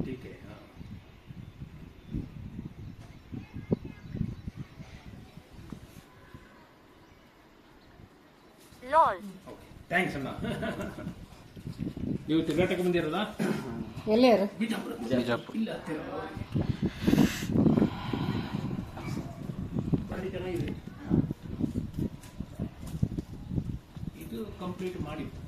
ठीक है. LOL. ಥ್ಯಾಂಕ್ಸ್ ಅಣ್ಣ. ನೀವು ತಿರುಗಾಟಕ್ಕೆ ಬಂದಿರೋದಾ? ಎಲ್ಲೇರು? ಬಿಜಾಪುರ. ಇಲ್ಲ, ಭಾರಿ ಚೆನ್ನಾಗಿದೆ. ಇದು ಕಂಪ್ಲೀಟ್ ಮಾಡಿತ್ತು.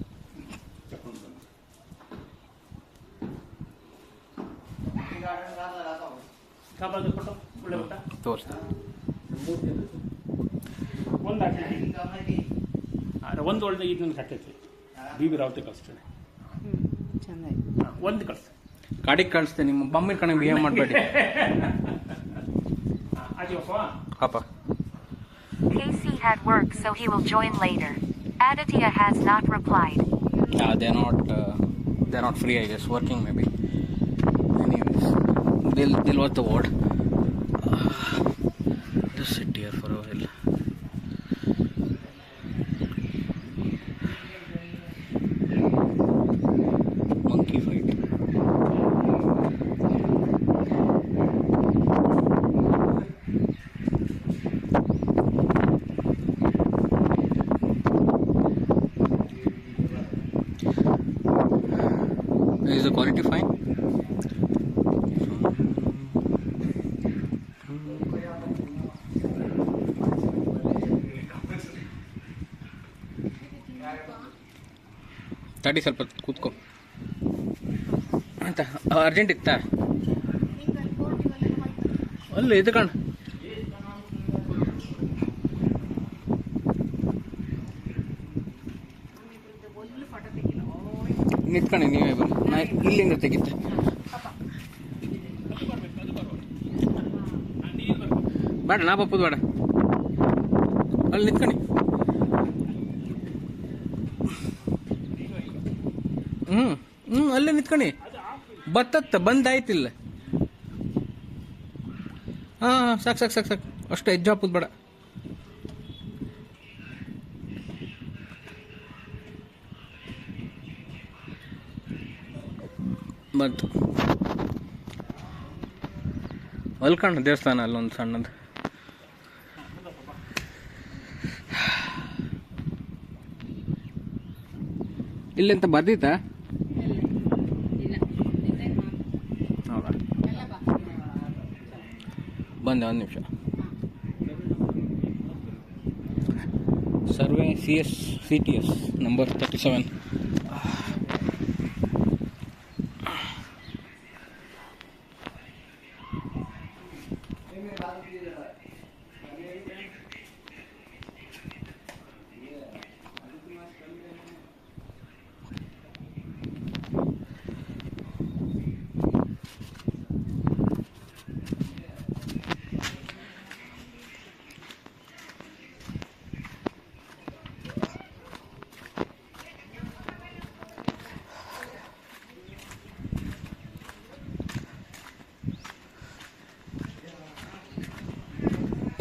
ಕಾಬಾದ ಫೋಟೋ ಒಳ್ಳೆ ಊಟ ತೋರಿಸ್ತಾರೆ. ಒಂದು ಹಾಕಿ ಒಂದು ಒಳ್ಳೆ ಇದನ್ನು ಕಟ್ಟೈತಿ. ಬಿ ವಿ ರಾವತೆ ಕಳಿಸ್ತೇನೆ. ಚಂದ ಆಯ್ತು. ಒಂದು ಕಳಿಸ್ತೇನೆ. ಗಾಡಿಗೆ ಕಳಿಸ್ತೇನೆ, ನಿಮ್ಮ ಬಮ್ಮಿನ ಕಣೆ ಬಿಹೇವ್ ಮಾಡಬೇಡಿ. ಆಯ್ತಪ್ಪ. ಅಪ್ಪ KC had work, so he will join later. Aditya has not replied. they're not free, I guess, working maybe. Anyways, they'll watch the ward. Just sit here for a while. Monkey fight. Is the quality fine? ತಡಿ ಸ್ವಲ್ಪ ಕೂತ್ಕೋ ಅಂತ urgent ಇತ್ತಾ ಅಲ್ಲ ಇದು ಕಣ ನಿಂತ್ಕಣಿ ನೀವೇ ಬನ್ನಿ ನಾ ಇಲ್ಲಿಂದ ತೆಗಿತೆ ಬೇಡ ನಾ ಪಪ್ಪದು ಬೇಡ ಅಲ್ಲಿ ನಿಂತ್ಕಣಿ ಅಲ್ಲೇ ನಿಂತ್ಕಣಿ ಬತ್ತತ್ತ ಬಂದಾಯ್ತಿಲ್ಲ ಹಾಂ ಸಾಕು ಸಾಕು ಸಾಕು ಸಾಕು ಅಷ್ಟು ಹೆಜ್ಜೆ ಹಾಕೋದು ಬೇಡ ಬಂತು ಅಲ್ಕಣ್ಣ ದೇವಸ್ಥಾನ ಅಲ್ಲೊಂದು ಸಣ್ಣದು ಇಲ್ಲಿಂತ ಬರ್ದಿತ್ತಾ ಹೌದಾ ಬಂದೆ ಒಂದು ನಿಮಿಷ ಸರ್ವೆ CTS ನಂಬರ್ 37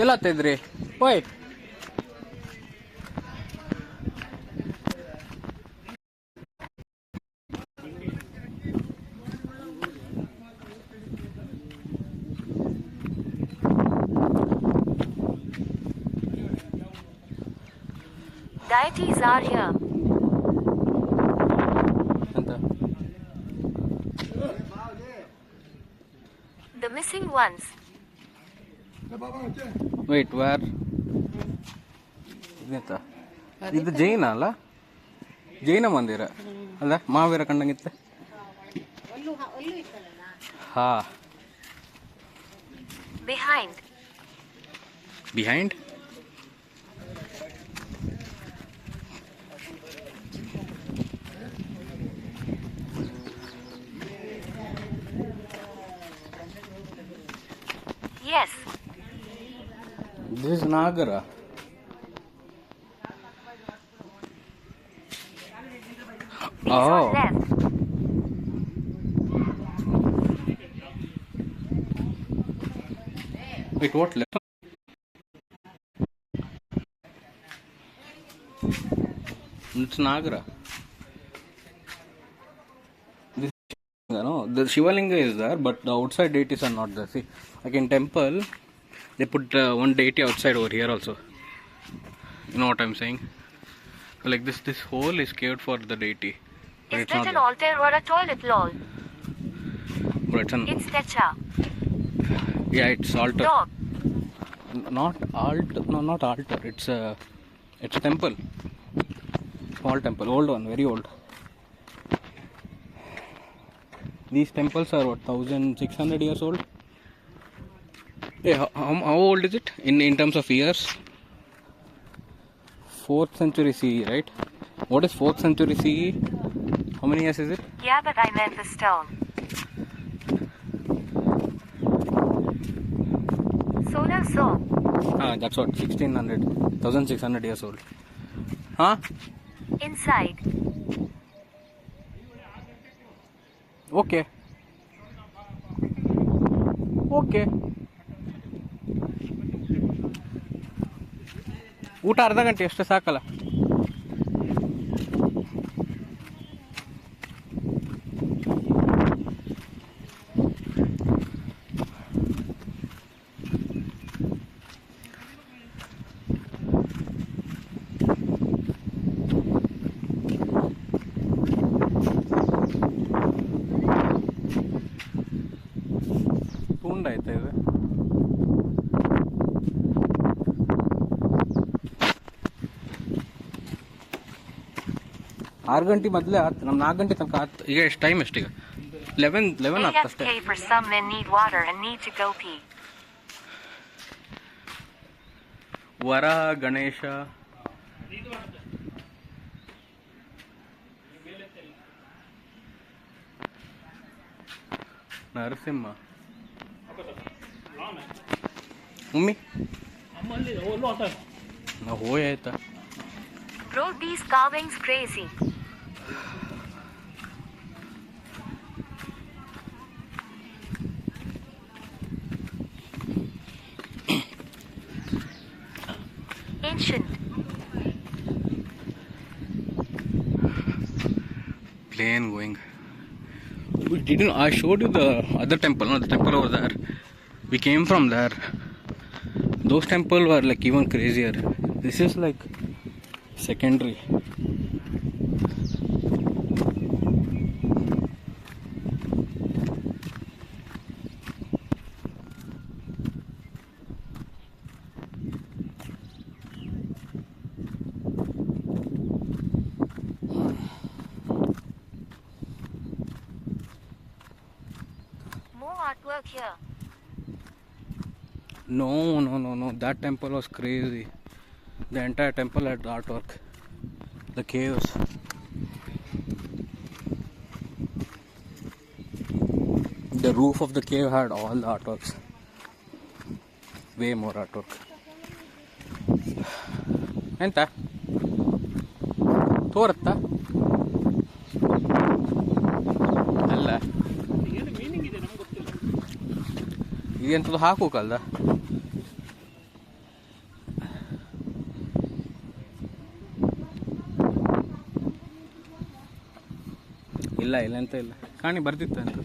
ಎಲ್ಲ ಹತ್ತಿದ್ರಿ ಓಯ್ Deities are here. ಅಂತ The missing ones. ವೇಟ್ ವಾರ್ ಇದೆಂತ ಇದು ಜೈನ ಅಲ್ಲ ಜೈನ ಮಂದಿರ ಅಲ್ಲ ಮಹಾವೀರ ಕಂಡಂಗಿತ್ತೆ ಹಾ Behind. Behind Yes. This is Nagara. These on left. Wait, what left? It's Nagara. This, no, the Shivalinga is there, but the outside deities are not there. See, like in temple, they put one deity outside over here also. You know what I'm saying? So like this hole is cared for the deity. But Is it's that not an there. altar or a toilet, lol? But it's an It's Techa. yeah, it's altar. Dog. Not altar. No, not altar. It's a temple. Small temple, old one, very old. These temples are what 1600 years old. Yeah, how old is it in terms of years? 4th century CE, right? What is 4th century CE? How many years is it? Yeah, but I meant the stone. Solar so. That's what, 1600, 1600 years old. Huh? Inside. Okay. Okay. ಊಟ ಅರ್ಧ ಗಂಟೆ ಅಷ್ಟೇ ಸಾಕಲ್ಲ. ತುಂಡಾಯ್ತಾ ಇದು? 6 ಗಂಟೆ ಮೊದಲೇ ಆಯ್ತು, ನಮ್ಮ 4 ಗಂಟೆ ತನಕ ಆಯ್ತು. ಈಗ ಎಷ್ಟು ಟೈಮ್ ಎಷ್ಟೀಗ? 11 ಆಯ್ತು ಅಷ್ಟೇ. AFK for some men need water and need to go pee. ವರ ಗಣೇಶ ನರಸಿಂಹ ಮಮ್ಮಿ ಅಮ್ಮಲ್ಲಿ ಒಲ್ಲು ಆಟ ನಾ ಹೋಯ್ ಆಯ್ತಾ? Bro, these carvings crazy. Ancient. Plane going. We didn't. I showed you the other temple. No, the temple over there. We came from there. Those temples were like even crazier. This is like secondary. More artwork here. No. That temple was crazy. The entire temple had artwork. The caves. The roof of the cave had all the artworks. Way more artwork. ಎಂತ ತೋರುತ್ತಾ? ಅಲ್ಲ ಏನು meaning ಇದೆ ನಮ್ಗೆ ಗೊತ್ತಿಲ್ಲ. ಇದೆಂಥದ್ದು ಹಾಕೋಕಲ್ದ? ಇಲ್ಲ ಎಂತ ಇಲ್ಲ, ಕಾಣಿ ಬರ್ತಿತ್ತು ಅಂತ.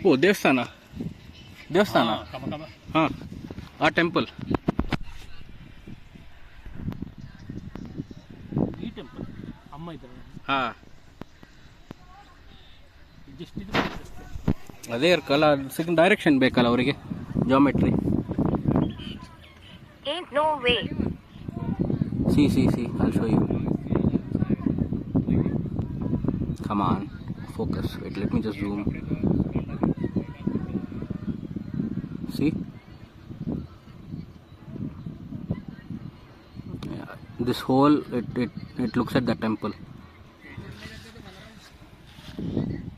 ಓ ದೇವಸ್ಥಾನ ಕಮ ಕಮ ಹಾಂ, ಆ ಟೆಂಪಲ್. ಈ ಟೆಂಪಲ್ ಅಮ್ಮ ಇದ್ದಾರೆ ಹಾಂ, ಜಸ್ಟ್ ಇದು ಅಷ್ಟೇ. ಅದೇ ಇರ್ಕಲ್ಲ, ಸಿಕ್ಕ ಡೈರೆಕ್ಷನ್ ಬೇಕಲ್ಲ ಅವರಿಗೆ, geometry. Ain't no way. See, I'll show you. Come on, focus. Wait, let me just zoom. See? Yeah, this hole, it looks at the temple.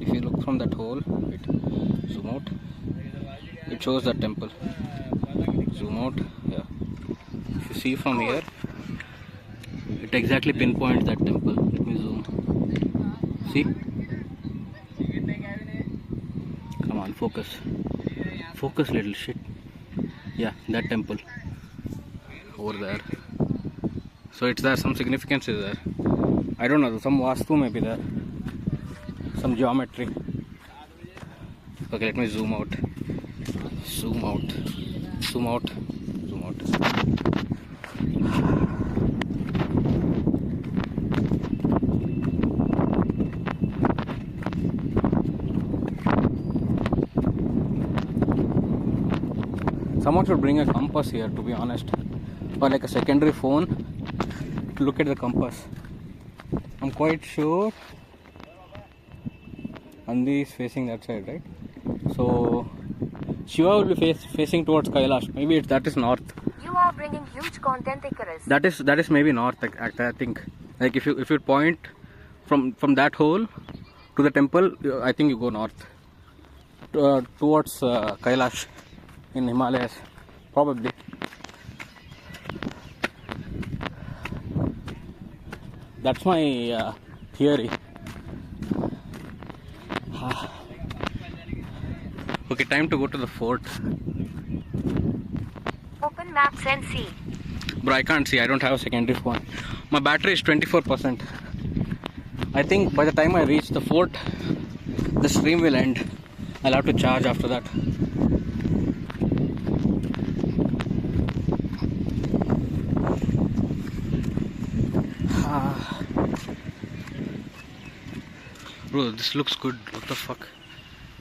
If you look from that hole, wait, zoom out. It shows the temple. Zoom out. Yeah. If you see from here, it exactly pinpoints that temple. Let me zoom. See? Come on, focus. Focus, little shit. Yeah, that temple. Over there. So it's there, some significance is there. I don't know, some vastu may be there. Some geometry. Okay, let me zoom out. Zoom out. Zoom out. Zoom out. Someone should bring a compass here, to be honest, or like a secondary phone to look at the compass. I'm quite sure Andi is facing that side, right? So Shiva will be facing towards Kailash. Maybe that is north. You are bringing huge content, Icarus. That is maybe north. I think. Like if you point from that hole to the temple, I think you go north towards Kailash in Himalayas, probably. That's my theory. Okay, time to go to the fort. Open maps and see. Bro, I can't see. I don't have a secondary phone. My battery is 24%. I think by the time I reach the fort, the stream will end. I'll have to charge after that. Bro, this looks good. What the fuck?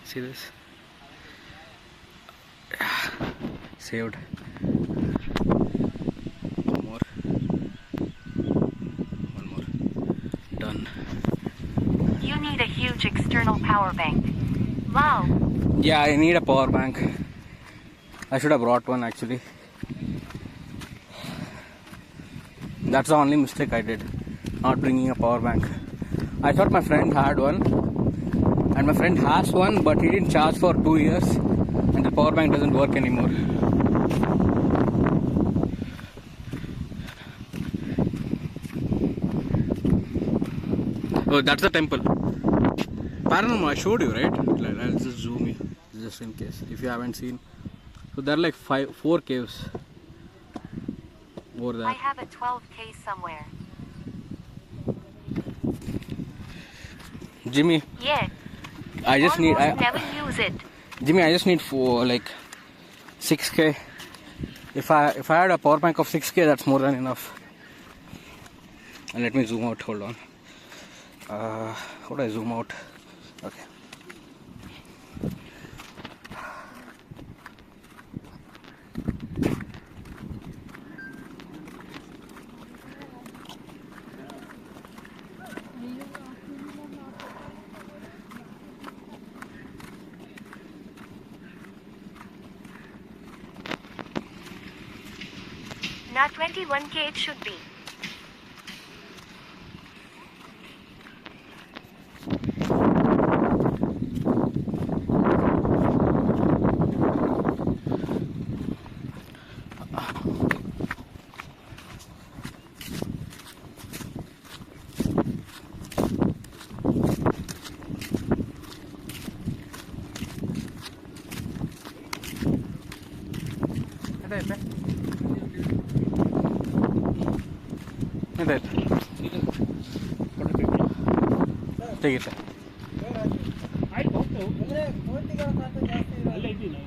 See this? Saved. One more. Done. You need a huge external power bank. Wow. Yeah, I need a power bank. I should have brought one actually. That's the only mistake I did, not bringing a power bank. I thought my friend had one, and my friend has one, but he didn't charge for 2 years, and the power bank doesn't work anymore. Oh, that's the temple. Paranormal, I showed you, right? I'll just zoom you, just in case, if you haven't seen. So there are like 4 caves over there. I have a 12K somewhere. Jimmy, Yeah. I just need. Never use it. Jimmy, I just need 6K. If I had a power bank of 6K, that's more than enough. And let me zoom out. Hold on. How do I zoom out? Okay. Not 21K it should be. Take it. ಆಯ್ತು ಹೋಗ್ತೇವೆ ಅಲ್ಲೇ ಇದ್ದೀನಿ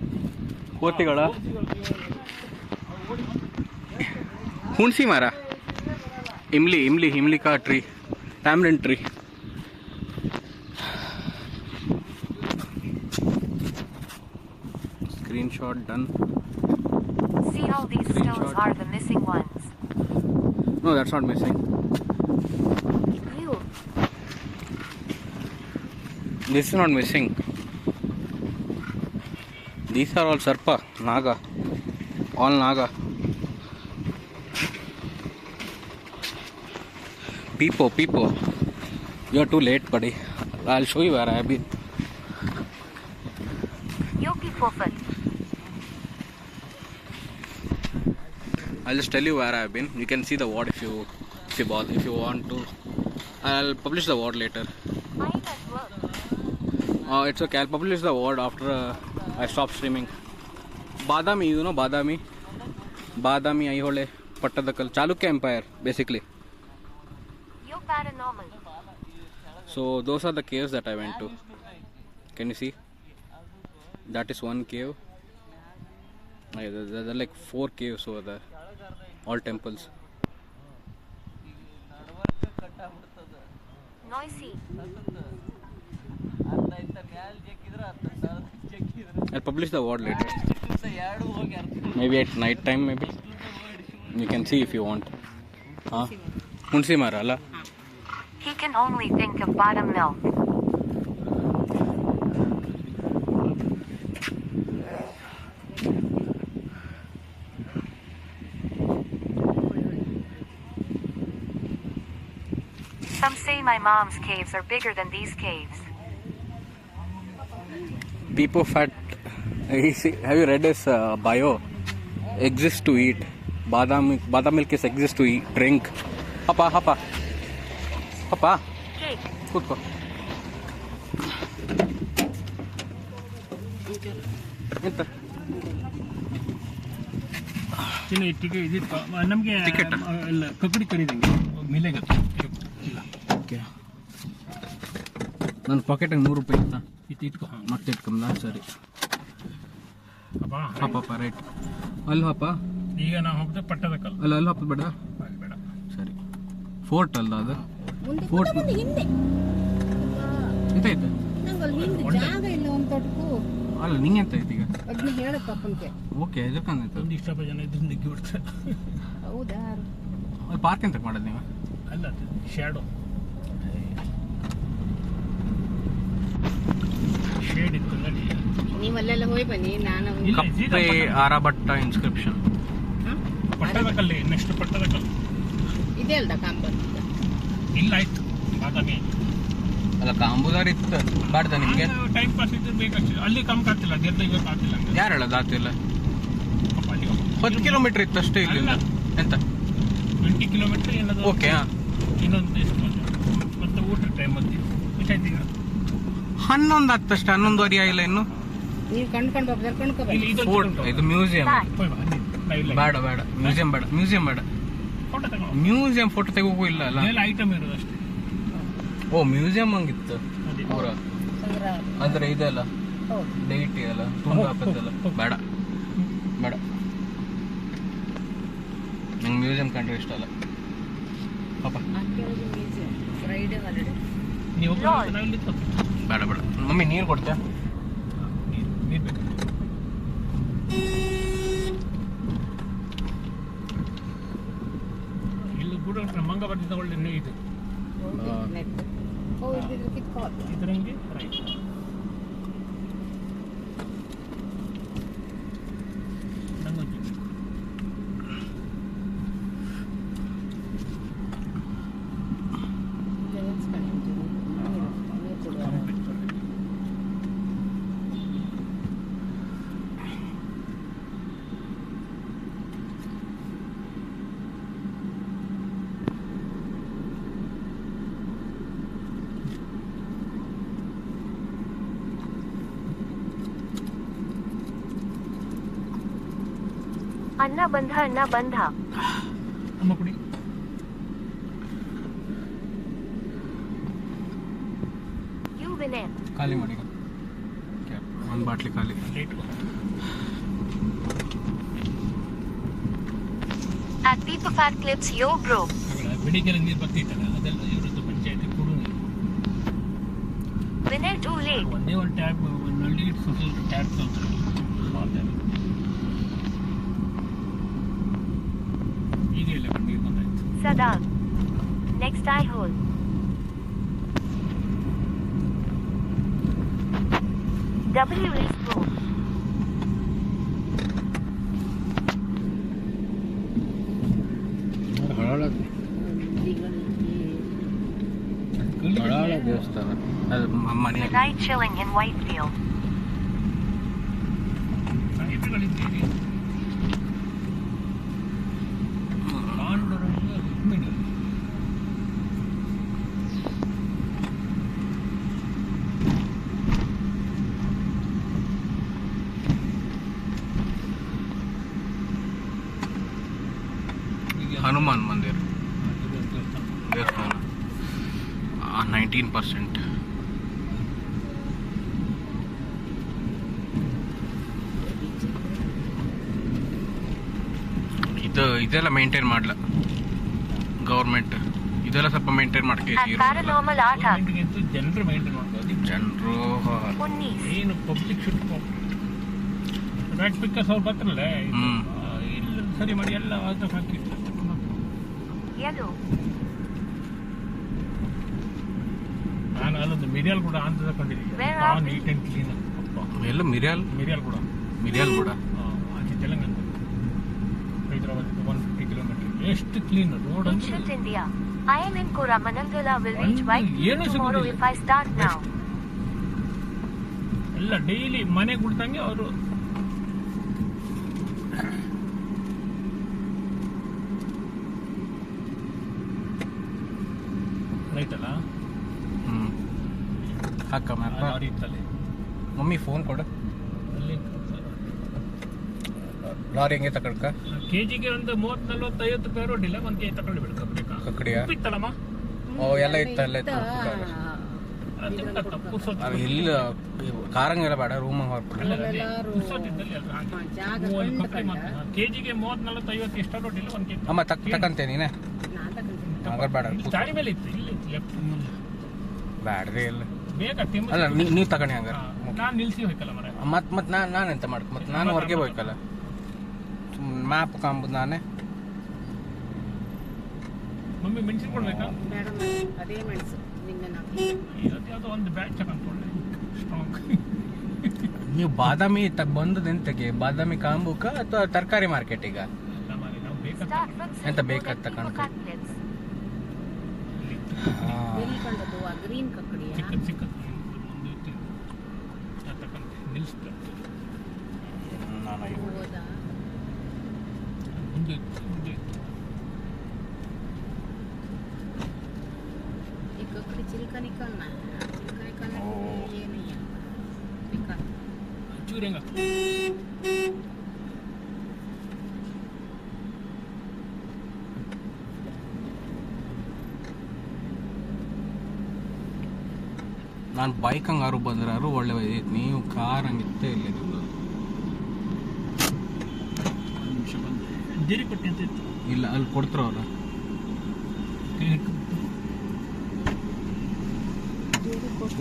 ಕೋತಿಗಳ ಹುಣಸಿ ಮರ, ಇಮ್ಲಿ का tree, tamarind tree. Screenshot done. See how these stones are the missing ones. No, that's not missing. You. This is not missing. These are all Sarpa, Naga. All Naga. Peepo. You're too late, buddy. I'll show you where I have been. Yogi Pofan. I'll just tell you where I have been. You can see the ward if you want to. I'll publish the ward later. I'm at work. It's okay. I'll publish the ward after I stop streaming. Badami, you know Badami? Badami, Aihole, Pattadakal, Chalukya Empire, basically. You're paranormal. So those are the caves that I went to. Can you see? That is one cave. There are like 4 caves over there. All temples. Noisy. I'll publish the word later. Maybe at night time, maybe. You can see if you want. Huh? Hunsi Mara, alla? He can only think of bottom milk. my mom's caves are bigger than these caves. People fat. Have you read his bio? Exists to eat. Badam milk is exists to eat. Drink. Hapa. Cake. ಕೂತ್ಕೋ. ಎಂತ ಚಿನ್ನ ticket ಇದಿತ್ತು ನಮಗೆ ticket ಎಲ್ಲ ಕಕ್ಕಡಿ ಕರೀದಂಗೆ ಮಿಲೆಗೆ ಇಲ್ಲ okay. ನನ್ನ ಪಾಕೆಟಿಗೆ 100 ರೂಪಾಯಿ ಇತ್ತಾ ಇಟ್ಕೊ ಮತ್ತೆ ಇಟ್ಕೊಂಡ ಸರಿ. ಅಪ್ಪ ಹಾಪಪ್ಪ ರೈಟ್. ಅಲ್ಲಿ ಹಾಪ. ಈಗ ನಾವು ಹೋಗ್ದೆ ಪಟ್ಟದ ಕಲ್ಲು ಅಲ್ಲಿ ಹಾಪ ಬೇಡ ಬೇಡ ಸರಿ. ಫೋರ್ಟ್ ಅಲ್ಲ ಅದು ಫೋರ್ಟ್ ಎಂತ ಆಯ್ತು ಜಾಗ ಇಲ್ಲ ಒಂದು ತೊಟ್ಕು ಅಲ್ಲ ನಿಂಗೆ ಎಂತ ಆಯ್ತು ಈಗ ಅದನ್ನ ಹೇಳಕ್ ಪಪ್ಪನ್ಗೆ. ಓಕೆ ಇದಕ್ಕಂತ ಒಂದು ಇಷ್ಟಪ್ಪ ಜನ ಇದ್ರ ನಿಗ್ಗಿ ಬಿಡ್ತಾರೆ. ಹೌದಾ? ಅಲ್ಲಿ ಪಾರ್ಕ್ ಎಂತ ಮಾಡೋದು ನೀವು? ಅಲ್ಲ ಶ್ಯಾಡೋ ಶೇಡ್ ಇತ್ತು ನೋಡಿ. ನೀವು ಅಲ್ಲೆಲ್ಲ ಹೋಗಿ ಬನ್ನಿ. ನಾನು ಇಲ್ಲ, ಕಪ್ಪೆ ಆರಭಟ್ಟ ಇನ್ಸ್ಕ್ರಿಪ್ಷನ್. ಪಟ್ಟದ ಕಲ್ಲಿ ನೆಕ್ಸ್ಟ್ ಪಟ್ಟದ ಕಲ್ಲು ಇದೆ ಅಲ್ದ ಕಾಂಬರ್ ಇಲ್ಲ ಆಯ್ತು ಬಾದಾಮಿ ಅಲ್ಲ ಕಾಂಬುದಾರಿ ಇತ್ತು ಬಾಡ್ದ ನಿಮ್ಗೆ ಟೈಮ್ ಪಾಸ್ ಇದ್ರೆ ಬೇಕಷ್ಟೇ. ಅಲ್ಲಿ ಕಮ್ಮಿ ಆಗ್ತಿಲ್ಲ ಗೆದ್ದ ಇವತ್ತು ಆಗ್ತಿಲ್ಲ ಯಾರು ಹೇಳೋದು ಆತಿಲ್ಲ. ಪಾಪ ಅಲ್ಲಿ 10 ಕಿಲೋಮೀಟರ್ ಇತ್ತು ಅಷ್ಟೇ ಇಲ್ಲಿಂದ. ಎಂತ 20 ಕಿಲೋಮೀಟರ್ ಏನಾದ್ರು ಓಕೆ. ಇನ್ನೊಂದು ಎಷ್ಟು ಮತ್ತೆ ಊಟ ಟೈಮ್ ಅಲ್ಲಿ ಎಷ್ಟಾಯ್ತು ಈಗ? 11 ಹತ್ತಷ್ಟೇ 11:15 ಆಗಿಲ್ಲ ಇನ್ನು. ನೀವು ಕಣ್ಕೊಂಡು ಬಾಬು ಕಣ್ಕೊ ಇಲ್ಲಿ ಇದೊಂದು ಫೋರ್ಟ್ ಉಂಟು. ಇದು ಮ್ಯೂಸಿಯಂ. ಹೋಯ್ ಬಾ, ಅಲ್ಲಿ ನಾವಿಲ್ಲ. ಬೇಡ ಮ್ಯೂಸಿಯಂ ಬೇಡ ಫೋಟೋ ತಗೋ. ಮ್ಯೂಸಿಯಂ ಫೋಟೋ ತೆಗೋಕು ಇಲ್ಲ ಅಲ್ಲ. ಮೇಲೆ ಐಟಮ್ ಇರೋದು ಅಷ್ಟೇ. ಓ ಮ್ಯೂಸಿಯಂ ಹಂಗಿತ್ತು ಅದೇ. ಪೂರ ಅಂದ್ರೆ ಇದೆಲ್ಲ ಹೌದು. ಡೈಟಿ ಎಲ್ಲ ತುಂಬ ಹಾಕೋದಲ್ಲ ಬೇಡ ನಂಗೆ ಮ್ಯೂಸಿಯಂ ಕಂಡ್ರೆ ಇಷ್ಟ ಅಲ್ಲ ಪಾಪ. ಫ್ರೈಡೇ ಹಾಲಿಡೇ ನೀವು ಹೋಗ್ಬೋದು, ನಾವಿಲ್ಲಿ ಇತ್ತು. ಬೇಡ ಮಮ್ಮಿ ನೀರು ಕೊಡ್ತೀಯಾ? ನೀರು ಬೇಕು. ಇಲ್ಲಿ ಕೂಡ ಮಂಗ ಬರ್ತಿದ್ದ ಒಳ್ಳೆ ಇದು ಇದರಂಗೆ ರೈಟ್. ನಂಗೊಂದು ಅನ್ನ ಬಂಧ ಅಮ್ಮ ಕುಡಿ. You win it. ಖಾಲಿ ಮಾಡಿ ಒಂದು ಬಾಟ್ಲಿ ಖಾಲಿ. Late At People Fat Clips, yo bro. ಬೆಳಿಗ್ಗೆ ನೀರು ಬರ್ತಿತ್ತಲ್ಲ ಅದೆಲ್ಲ ಇವರದ್ದು ಪಂಚಾಯತಿ ಕೊಡು ನೀರು. Winner too late. ಒಂದೇ ಒಂದು ಟ್ಯಾಪ್ ಒಂದು ನಲ್ಲಿ ಟ್ಯಾಪ್ ತಗೊಂಡ್ರೆ ಈಗ ಇಲ್ಲ ನೀರು ಬಂದಾಯ್ತು. Sadag. Next eye hole. W is pro. ಹಳಾಳ ದೇವಸ್ಥಾನ ಅದು ಮನೆ. Night chilling in Whitefield. ಸಾಹಿತ್ಯಗಳಿದ್ದೀರಿ Panduranga Rukmini. Hanuman ಮಂದಿರ ಇದೊಂದು ದೇವಸ್ಥಾನ. ದೇವಸ್ಥಾನ 19%. ಇದೆಲ್ಲ ಮೇಂಟೈನ್ ಮಾಡ್ಲ ಗೌರ್ಮೆಂಟ್. ಇದೆಲ್ಲ ಸ್ವಲ್ಪ ಮೇಂಟೈನ್ ಮಾಡ್ಕೆ At Paranormal Art Hub. ಗೌರ್ಮೆಂಟ್ಗಿಂತೂ ಜನರು ಮೈಂಟೈನ್ ಮಾಡ್ಬೋದು. ಜನರು Unnis. ಏನು ಪಬ್ಲಿಕ್ ಶುಡ್ ರ್ಯಾಟ್ ಪಿಕ್ಕರ್ಸ್ ಅವ್ರು ಬರ್ತಾರಲ್ಲ ಹ್ಮ್. ಇಲ್ಲ ಸರಿ ಮಾಡಿ ಎಲ್ಲ ಅದು ಹಾಕಿಟ್ಟು Yellow. ನಾನು ಅಲ್ಲೊಂದು ಮಿರಿಯಲ್ ಕೂಡ ಅಂತ ತಗೊಂಡಿದ್ದೀನಿ. Where are we? Neat and clean. ಎಲ್ಲ ಮಿರಿಯಲ್ ಮಿರಿಯಲ್ ಕೂಡ ಕೂಡ ಆಚೆ ತೆಲಂಗಾಣ ಹೈದರಾಬಾದ್ 150 ಕಿಲೋಮೀಟರ್ ಎಷ್ಟು clean road Ancient India. I am in Koramangala. Will reach ಒಂದು Whitefield ಏನು tomorrow ಸಿಗುದಿಲ್ಲ. if I start now. ಎಲ್ಲ ಡೈಲಿ ಮನೆಗೆ ಬಿಡ್ದಂಗೆ ಅವರು ರೈಟ್ ಅಲ್ಲ ಹಾಕ ಮ್ಯಾಪ್ ಲಾರಿ ಇತ್ತಲ್ಲಿ ಮಮ್ಮಿ ಫೋನ್ ಕೊಡು ಅಲ್ಲಿ ಲಾರಿ ಹೆಂಗೆ ತಗೊಳ್ಕ ಕೆಜಿಗೆ ಒಂದು 30-40-50 ರೂಪಾಯಿ ರೋಡಿಲ್ಲ ಒಂದು ಕೆಜಿ ತಗೊಂಡು ಬಿಡ್ಬೇಕಾ ಕಕ್ಕಡಿಯ ಇತ್ತಲ್ಲಮ್ಮ ಓ ಎಲ್ಲ ಇತ್ತು ಎಲ್ಲ ಇತ್ತು ಪುರ್ಸೊತ್ತು ಇಲ್ಲಿ ಕಾರಂಗೆಲ್ಲ ಬೇಡ ರೂಮಾಗ ಹೊರಬಿಡ್ರಿ ಪುರ್ಸೊತ್ತಿದ್ದಲ್ಲಿ ಕೆಜಿಗೆ 30-40-50 ಇಷ್ಟ ರೋಡಿಲ್ಲ ಒಂದು ಕೆಜಿ ಅಮ್ಮ ತಕ್ಕಂತೆ ನೀನೆ ಮಗರ್ ಬೇಡ ಗಾಡಿ ಮೇಲೆ ಇತ್ತು ಇಲ್ಲಿ ಲೆಫ್ಟ್ ಬ್ಯಾಡ್ರಿ ಇಲ್ಲ ಬೇಗ ಅಲ್ಲ ನೀವು ತಗೊಂಡಿ ಹಂಗಾರೆ ನಾನು ನಿಲ್ಸಿ ಹೋಯ್ಕಲ್ಲ ಮರ ಮತ್ತೆ ನಾನು ಎಂತ ಮಾಡ್ಕೊ ಮತ್ತೆ ನಾನು ಹೊರಗೆ ಹೋಯ್ಕಲ್ಲ ಮ್ಯಾಪ್ ಕಾಂಬುದು ನಾನೇ ಮಮ್ಮಿ ಮೆಣಸಿನ ಕೊಡ್ಬೇಕಾ ಬೇಡ ಅದೇ ಮೆಣಸು ನಿನ್ನೆ ಯಾವುದೋ ಒಂದು ಬ್ಯಾಚ್ ತಗೊಂಡ್ಕೊಳ್ಳಿ ಸ್ಟ್ರಾಂಗ್ ನೀವು ಬಾದಾಮಿ ಬಂದದ ಎಂತಕ್ಕೆ ಬಾದಾಮಿ ಕಾಂಬುಕ ಅಥವಾ ತರಕಾರಿ ಮಾರ್ಕೆಟಿಗ ನಾವು ಬೇಕಾದ Start from ಎಂತ ಬೇಕಾದ Silver ತಗೊಂಡು Cutlets. ಎಲ್ಲಿ ಕಂಡದ್ದು ಆ ಗ್ರೀನ್ ಕಕ್ಕಡಿಯ ಚಿಕ್ಕದು ಮುಂದೆ ಇತ್ತು ತಗೊಂಡು ನಿಲ್ಲಿಸ್ತಾರೆ ಹೋದ ಮುಂದೆ ಇತ್ತು ಈ ಕಕ್ಕಡಿ ಚಿಲ್ಕನಿಕನ್ನ ಏನಯ್ಯ ಚೂರು ಹೆಂಗ ನಾನು ಬೈಕ್ ಹಂಗಾರು ಬಂದ್ರಾರು ಒಳ್ಳೆ ಐತಿ ನೀವು ಕಾರ್ ಹಂಗಿತ್ತೇ ಇಲ್ಲ ನಿಮ್ದು ನಿಮಿಷ ಬಂದು ಜೇರಿಪಟ್ಟಿ ಅಂತ ಇತ್ತು ಇಲ್ಲ ಅಲ್ಲಿ ಕೊಡ್ತಾರವ್ರ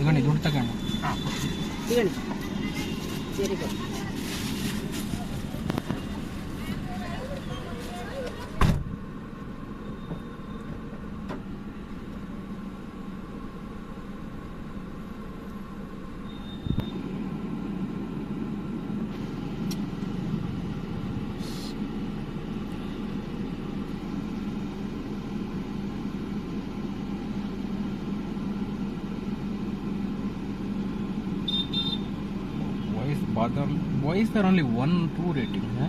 ಈಗ ನೀ ದುಡ್ಡು ತಗೊಂಡು ಹೇಳಿ ಸರಿ ಬಾ Why is there only 1-2 rating? Huh?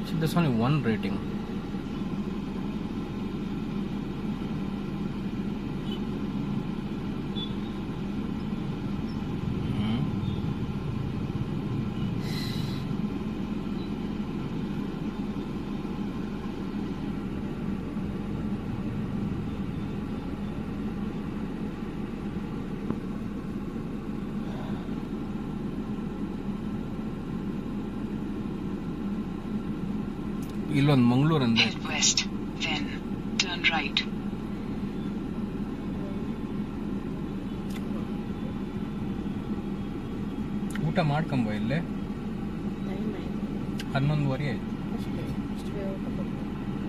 So there's only 1 rating. ಇಲ್ಲೊಂದು ಮಂಗಳೂರು ಅಂದ್ರೆ Head west, then turn right. ಊಟ ಮಾಡ್ಕೊಂಬ ಇಲ್ಲೇ ಟೈಮ್ ಆಯ್ತು 11:30 ಆಯ್ತು ಅಷ್ಟೇ ಇಷ್ಟು ಬೇಗ ಊಟ ಕೊಟ್ಟು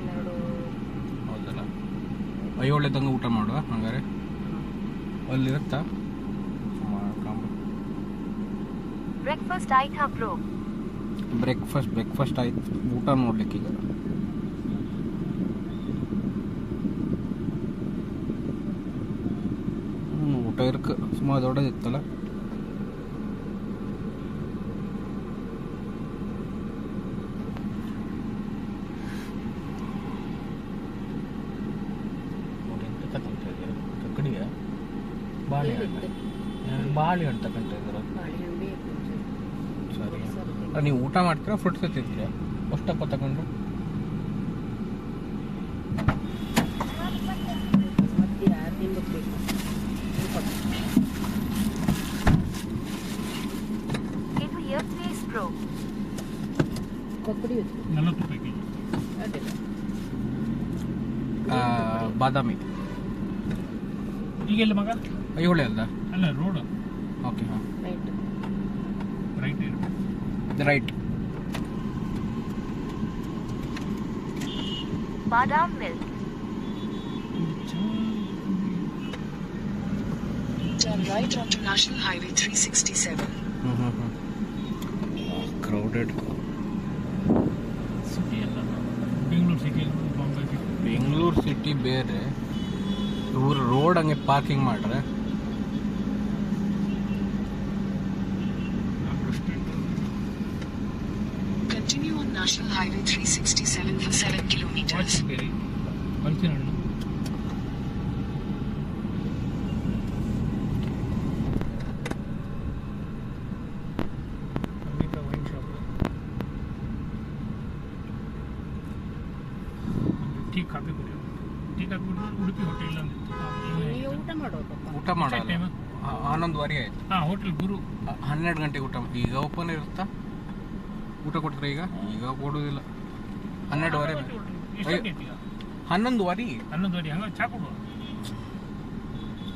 12 ಹೌದಲ್ಲ ಐವಳೆದಂಗೆ ಊಟ ಮಾಡುವ ಹಂಗಾರೆ ಅಲ್ಲಿರುತ್ತಾ ಮಾಡ್ಕೊಂಬ Breakfast ಆಯ್ತಾ ಬ್ರೋ ಬ್ರೇಕ್ಫಾಸ್ಟ್ ಆಯ್ತು ಊಟ ನೋಡ್ಲಿಕ್ಕೆ ಈಗ ಊಟ ಇರ್ಕ ಸುಮಾರು ದೊಡ್ಡದಿತ್ತಲ್ಲ ಕಕ್ಕಡಿಯ ಬಾಳೆಹಣ್ಣು ತಗೊಂತ ಇದ್ದೀರ ಬಾಳೆಹಣ್ಣು ಬೇಕು ಸರಿ ನೀವು ಊಟ ಮಾಡ್ತೀರಾ ಫ್ರೂಟ್ಸ್ ತಿಂತೀರಾ ಅಷ್ಟಪ್ಪ ತಗೊಂಡ್ರು ಮಧ್ಯ ತಿನ್ಬೇಕು ಇದು your place bro. ಕೊಕ್ಕಡಿ 40 ರೂಪಾಯಿ ಕೆಜಿ ಅಡ್ಡಿಲ್ಲ ಬಾದಾಮಿ ಈಗೆಲ್ಲ ಮಗ ಐಹೊಳೆ ಅಲ್ಲ ಅಲ್ಲ ರೋಡ್ ಓಕೆ ಹಾಂ right right right Badam milk. Turn right onto National Highway 367. Crowded. City ಎಲ್ಲ Bengaluru city Bombay city. Bengaluru city ಬೇರೆ, ಇವ್ರು ರೋಡ್ ಹಂಗೆ ಪಾರ್ಕಿಂಗ್ ಮಾಡ್ರೆ Continue on National Highway 367 for 7 kilometers. Watch ಬೇರೆ ಹಣ್ಣಿನ ಹಣ್ಣು. America wine shop. Tea coffee ಕುಡಿಯೋದು. ಟೀ ಕಾಫಿ ಕುಡಿದ್ರೆ ಉಡುಪಿ ಹೋಟೆಲ್ ಅಂದಿತ್ತು. ಊಟ ಮಾಡೋದು. ಊಟ ಮಾಡಲ್ಲ. 11:15 ಆಯ್ತು. ಹಾಂ, ಹೋಟೆಲ್ ಗುರು. 12 ಗಂಟೆಗೆ ಊಟ. ಈಗ ಓಪನ್ ಇರುತ್ತಾ? ಊಟ ಕೊಡ್ತಾರೆ ಈಗ ಕೊಡೋದಿಲ್ಲ. 12:15. ಎಷ್ಟಾಗೈತಿ ಈಗ? 11:15. 11:30 ಹಂಗೆ ಚಾ ಕೊಡುವ.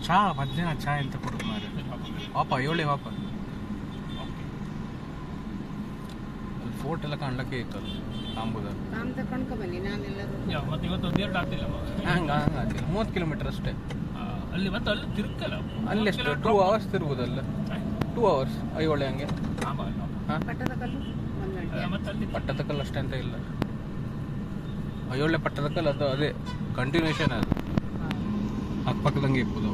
ಚಾ ಮಧ್ಯಾಹ್ನ ಚಾ ಎಂತ ಕೊಡೋದು ಮಾರೆ? ವಾಪ 7 ವಾಪ ಅಲ್ಲಿ ಫೋರ್ಟ್ ಎಲ್ಲ ಕಾಣ್ಲಕ್ಕೆ ಇತ್ತಲ್ಲ ತಾಂಬುದ. ಕಾಮ್ದ ಕಣ್ಕೊ ಬನ್ನಿ ನಾನೆಲ್ಲರೂ. ಮತ್ತೆ ಇವತ್ತು ಒಂದೆರಡು ಆಗ್ತಿಲ್ಲ. ಹಂಗಾಗಿಲ್ಲ. 30 ಕಿಲೋಮೀಟರ್ ಅಷ್ಟೇ. ಅಲ್ಲಿ ಮತ್ತೆ ಅಲ್ಲಿ ತಿರುಗ್ತಲ್ಲ. ಅಲ್ಲಿ ಎಷ್ಟು 2 ಅವರ್ಸ್ ತಿರುಗುದಲ್ಲ. 2 ಅವರ್ಸ್ ಐಹೊಳೆ ಹಂಗೆ. ಪಟ್ಟದ ಕಲ್ಲು 1 ಗಂಟೆ. ಮತ್ತೆ ಅಲ್ಲಿ ಪಟ್ಟದಕಲ್ಲು ಅಷ್ಟೇ ಅಂತ ಇಲ್ಲ. ಐಹೊಳೆ ಪಟ್ಟದಕಲ್ಲು ಅದು ಅದೇ ಕಂಟಿನ್ಯೂಷನ್. ಅದು ಅಕ್ಕಪಕ್ಕದಂಗೆ ಇಪ್ಪುದು.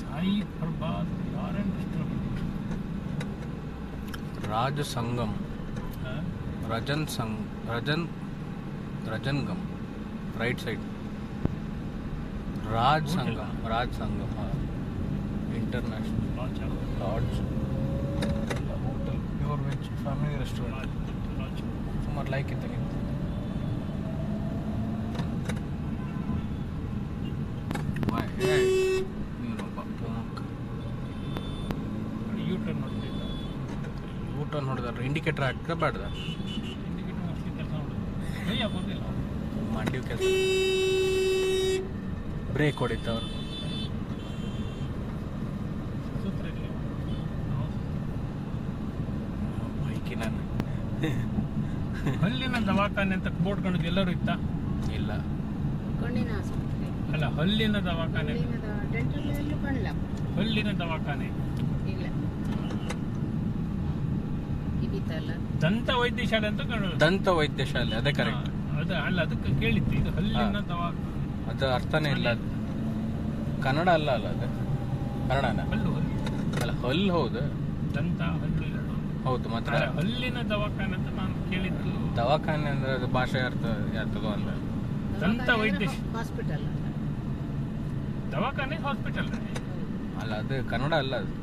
ಸಾಯಿ ಪ್ರಭಾತ್ ರಾಜ ಸಂಗಮ್, ರಜನ್ಗಮ್ right side. Raj Sangam international lodge hotel, pure veg family restaurant. ಸುಮಾರು ಲೈಕ್ ಇದ್ದಂಗೆ. ಯೂಟರ್ನ್ ಹೊಡೆದಾರ. ಇಂಡಿಕೇಟರ್ ಹಾಕ್ರೆ ಬೇಡ್ದ? ಮಾಡಿವ್ ಕೆಲಸ. ಬ್ರೇಕ್ ಹೊಡಿತವ್ರು. ಬೈಕಿನ ಹಲ್ಲಿನ ದವಾಖಾನೆ ಅಂತ ಬೋರ್ಡ್ ಕಾಣೋದು ಎಲ್ಲರೂ ಇತ್ತ? ಇಲ್ಲ. ಕಣ್ಣಿನ ಆಸ್ಪತ್ರೆ ಅಲ್ಲ, ಹಲ್ಲಿನ ದವಾಖಾನೆ. ಡೆಂಟಲ್ ಎಲ್ಲೂ ಕಾಣಲ್ಲ. ಹಲ್ಲಿನ ದವಾಖಾನೆ ಇಲ್ಲ ಇದೀತಲ್ಲ. ದಂತ ವೈದ್ಯಶಾಲೆ ಅಂತ ಕಾಣೋದು. ದಂತ ವೈದ್ಯಶಾಲೆ ಅದೇ ಕರೆಕ್ಟ್. ಅದು ಅಲ್ಲ, ಅದಕ್ಕೆ ಕೇಳಿತ್ತು. ಇದು ಹಲ್ಲಿನ ದವಾಖಾನೆ. ಅದು ಅರ್ಥನೇ ಇಲ್ಲ. ಅದು ಕನ್ನಡ ಅಲ್ಲ ಅದು ಕನ್ನಡನ ಹಲ್ಲು ಅಲ್ಲ. ಹಲ್ಲು ಹೌದು, ದಂತ ಹಲ್ಲು ಎರಡು ಹೌದು. ಮಾತ್ರ ಹಲ್ಲಿನ ದವಾಖಾನೆ ಅಂತ ನಾನು ಕೇಳಿದ್ದು. ದವಾಖಾನೆ ಅಂದ್ರೆ ಅದು ಭಾಷೆ ಅರ್ಥದೋ ಅಲ್ಲ. ದಂತ ವೈದ್ಯ ಹಾಸ್ಪಿಟಲ್ ದವಾಖಾನೆ ಹಾಸ್ಪಿಟಲ್ ಅಲ್ಲ, ಅದು ಕನ್ನಡ ಅಲ್ಲ. ಅದು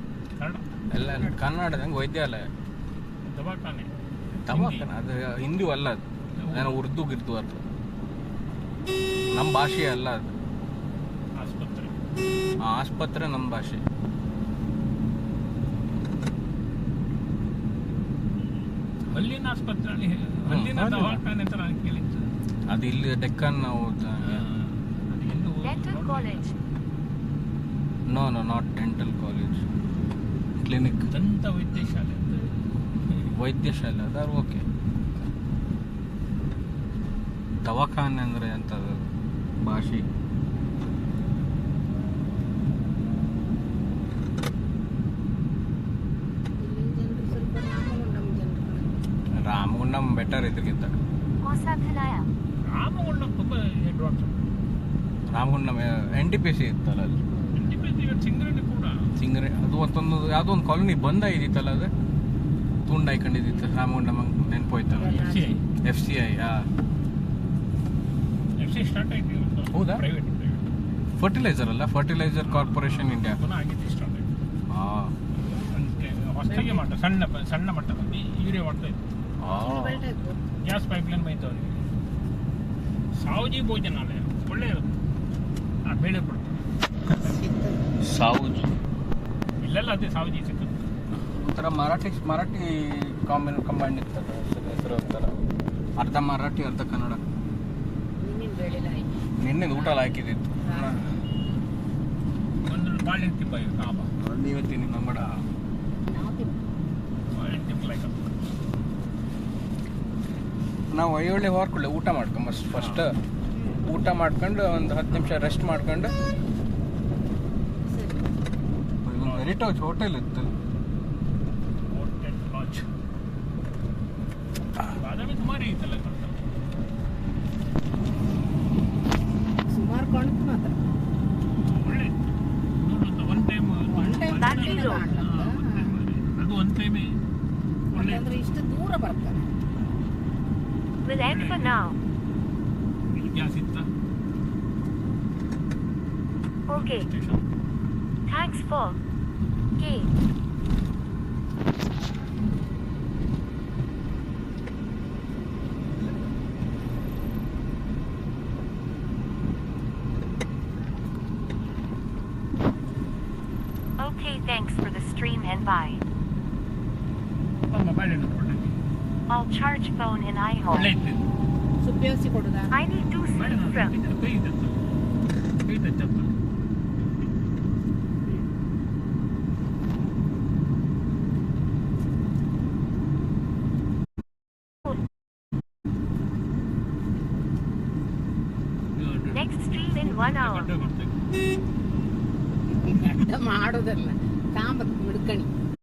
ಕನ್ನಡ ಎಲ್ಲ ಕನ್ನಡದಂಗೆ ವೈದ್ಯಾಲಯ. ದವಾಖಾನೆ ದವಾಖಾನೆ ಅದು ಹಿಂದಿ ಅಲ್ಲ. ಅದು ಏನೋ ಉರ್ದು ಗಿರ್ದು ಅರ್ಥ. ನಮ್ಮ ಭಾಷೆ ಅಲ್ಲ ಅದು. ಆಸ್ಪತ್ರೆ. ಆಸ್ಪತ್ರೆ ನಮ್ಮ ಭಾಷೆ. ಹಲ್ಲಿನ ಆಸ್ಪತ್ರೆ, ಹಲ್ಲಿನ ದವಾಖಾನೆ ಅಂತ ನಾನು ಕೇಳಿದ್ದು. ಅದು ಇಲ್ಲಿ ಡೆಕ್ಕನ್ ನಾವು. Dental college. No not dental college, clinic. ದಂತ ವೈದ್ಯಶಾಲೆ ವೈದ್ಯಶಾಲೆ ಅದಾರು ಓಕೆ. ದವಾಖಾನೆ ಅಂದರೆ ಎಂಥದ್ದು ಭಾಷೆ? ರಾಮಗುಂಡಂ ಬೆಟರ್ ಇದಕ್ಕಿಂತ. Kosathilaya. ರಾಮಗುಂಡಂ ತುಂಬ ಹೆಡ್ ವಾಟರ್. ರಾಮಗುಂಡಂ NTPC ಇತ್ತಲ್ಲ ಅಲ್ಲಿ. ಚಿಂಗರಳ್ಳಿ ಕೂಡ ಚಿಂಗರೆ ಅದು ಮತ್ತೊಂದು ಯಾವುದೋ ಒಂದು ಕಾಲೋನಿ ಬಂದ ಇದ್ದಿತ್ತಲ್ಲ. ಅದು ತುಂಡು ಹಾಕೊಂಡಿದ್ದಿತ್ತು ರಾಮಗುಂಡಂ. ನೆನಪೋಯ್ತಲ್ಲ. FCI. ಸ್ಟಾರ್ಟ್ ಆಯ್ತು. ಹೌದಾ? ಪ್ರೈವೇಟ್ ಫರ್ಟಿಲೈಸರ್ ಅಲ್ಲ, ಫರ್ಟಿಲೈಸರ್ ಕಾರ್ಪೊರೇಷನ್ ಇಂಡಿಯಾ. ಪುನಃ ಆಗಿತ್ತು ಸ್ಟಾರ್ಟ್ ಆಯ್ತು. ಹೊಸದಾಗಿ ಮಟ್ಟ ಸಣ್ಣ ಮಟ್ಟದಲ್ಲಿ ಯೂರಿಯಾ ಮಾಡ್ತಾ ಇತ್ತು. Gas pipeline ಬೈತವ್ರಿಗೆ. ಸಾವುಜಿ ಭೋಜನಾಲಯ ಒಳ್ಳೆ ಇರುತ್ತೆ. ಬೇಳೆ ಕೊಡ್ತಾರೆ. ಸಾವುಜಿ ಇಲ್ಲೆಲ್ಲ ಅದೇ ಸಾವುಜಿ ಸಿಕ್ಕುತ್ತೆ. ಒಂಥರ ಮರಾಠಿ ಕಂಬೈಂಡ್ ಇರ್ತದೆ ಹೆಸರು ಒಂಥರ ಅರ್ಧ ಮರಾಠಿ ಅರ್ಧ ಕನ್ನಡ. ನಿನ್ನೆ ಊಟ ಹಾಕಿದ್ದಿತ್ತು ಒಂದು ಬಾಳೆಹಣ್ಣು ತಿಪ್ಪ ಇದು ಕಾಬ ನೀವೇ ತಿನ್ನಿ ನಮ್ಮಡ ಬಾಳೆಹಣ್ಣು ತಿಪ್ಪ ಲೈಕ್ ನಾವು ಒಳ್ಳೆ ಹೊರ್ಕೊಳ್ಳಿ ಊಟ ಮಾಡ್ಕೊಂಬ ಫಸ್ಟ್ ಊಟ ಮಾಡ್ಕೊಂಡು ಒಂದು 10 ನಿಮಿಷ ರೆಸ್ಟ್ ಮಾಡ್ಕೊಂಡು ಹೆರಿಟೇಜ್ ಹೋಟೆಲ್ ಇತ್ತು ಹೋಟೆಲ್ ಲಾಡ್ಜ್ ಬಾದಾಮಿ ಸುಮಾರು ಐತಲ್ಲ ಸುಮಾರು ಕಾಣುತ್ತೆ ಮಾತ್ರ ಒಳ್ಳೆ ನೋಡುತ್ತ ಒನ್ ಟೈಮ್ Battery low. ಅದು ಒನ್ ಟೈಮೇ ಒಳ್ಳೆ ಅಂದ್ರೆ ಇಷ್ಟು ದೂರ ಬರ್ತಾರೆ. Will end for now. ಇಲ್ಲಿ ಗ್ಯಾಸ್ ಇತ್ತ Okay. Station Thanks for. K. Okay, thanks for the stream and bye. Mobile ಏನು ಒಳ್ಳೆ I'll charge phone in ಒಳ್ಳೆ iHome. ಇತ್ತು ಸುಪ್ಪಿಯೋಸಿ ಕೊಡುದಾ? I need to ಬೇಡ sleep from. ಕೈ ಇದ್ದದ್ದು ಕೈ ತಚ್ಚತ್ತು Next stream in 1 hour. ಗಡ್ಡೆ ಕೊಡ್ತೇನೆ ಮಾಡೋದಲ್ಲ ತಾಂಬತ್ ಮುಡ್ಕಣಿ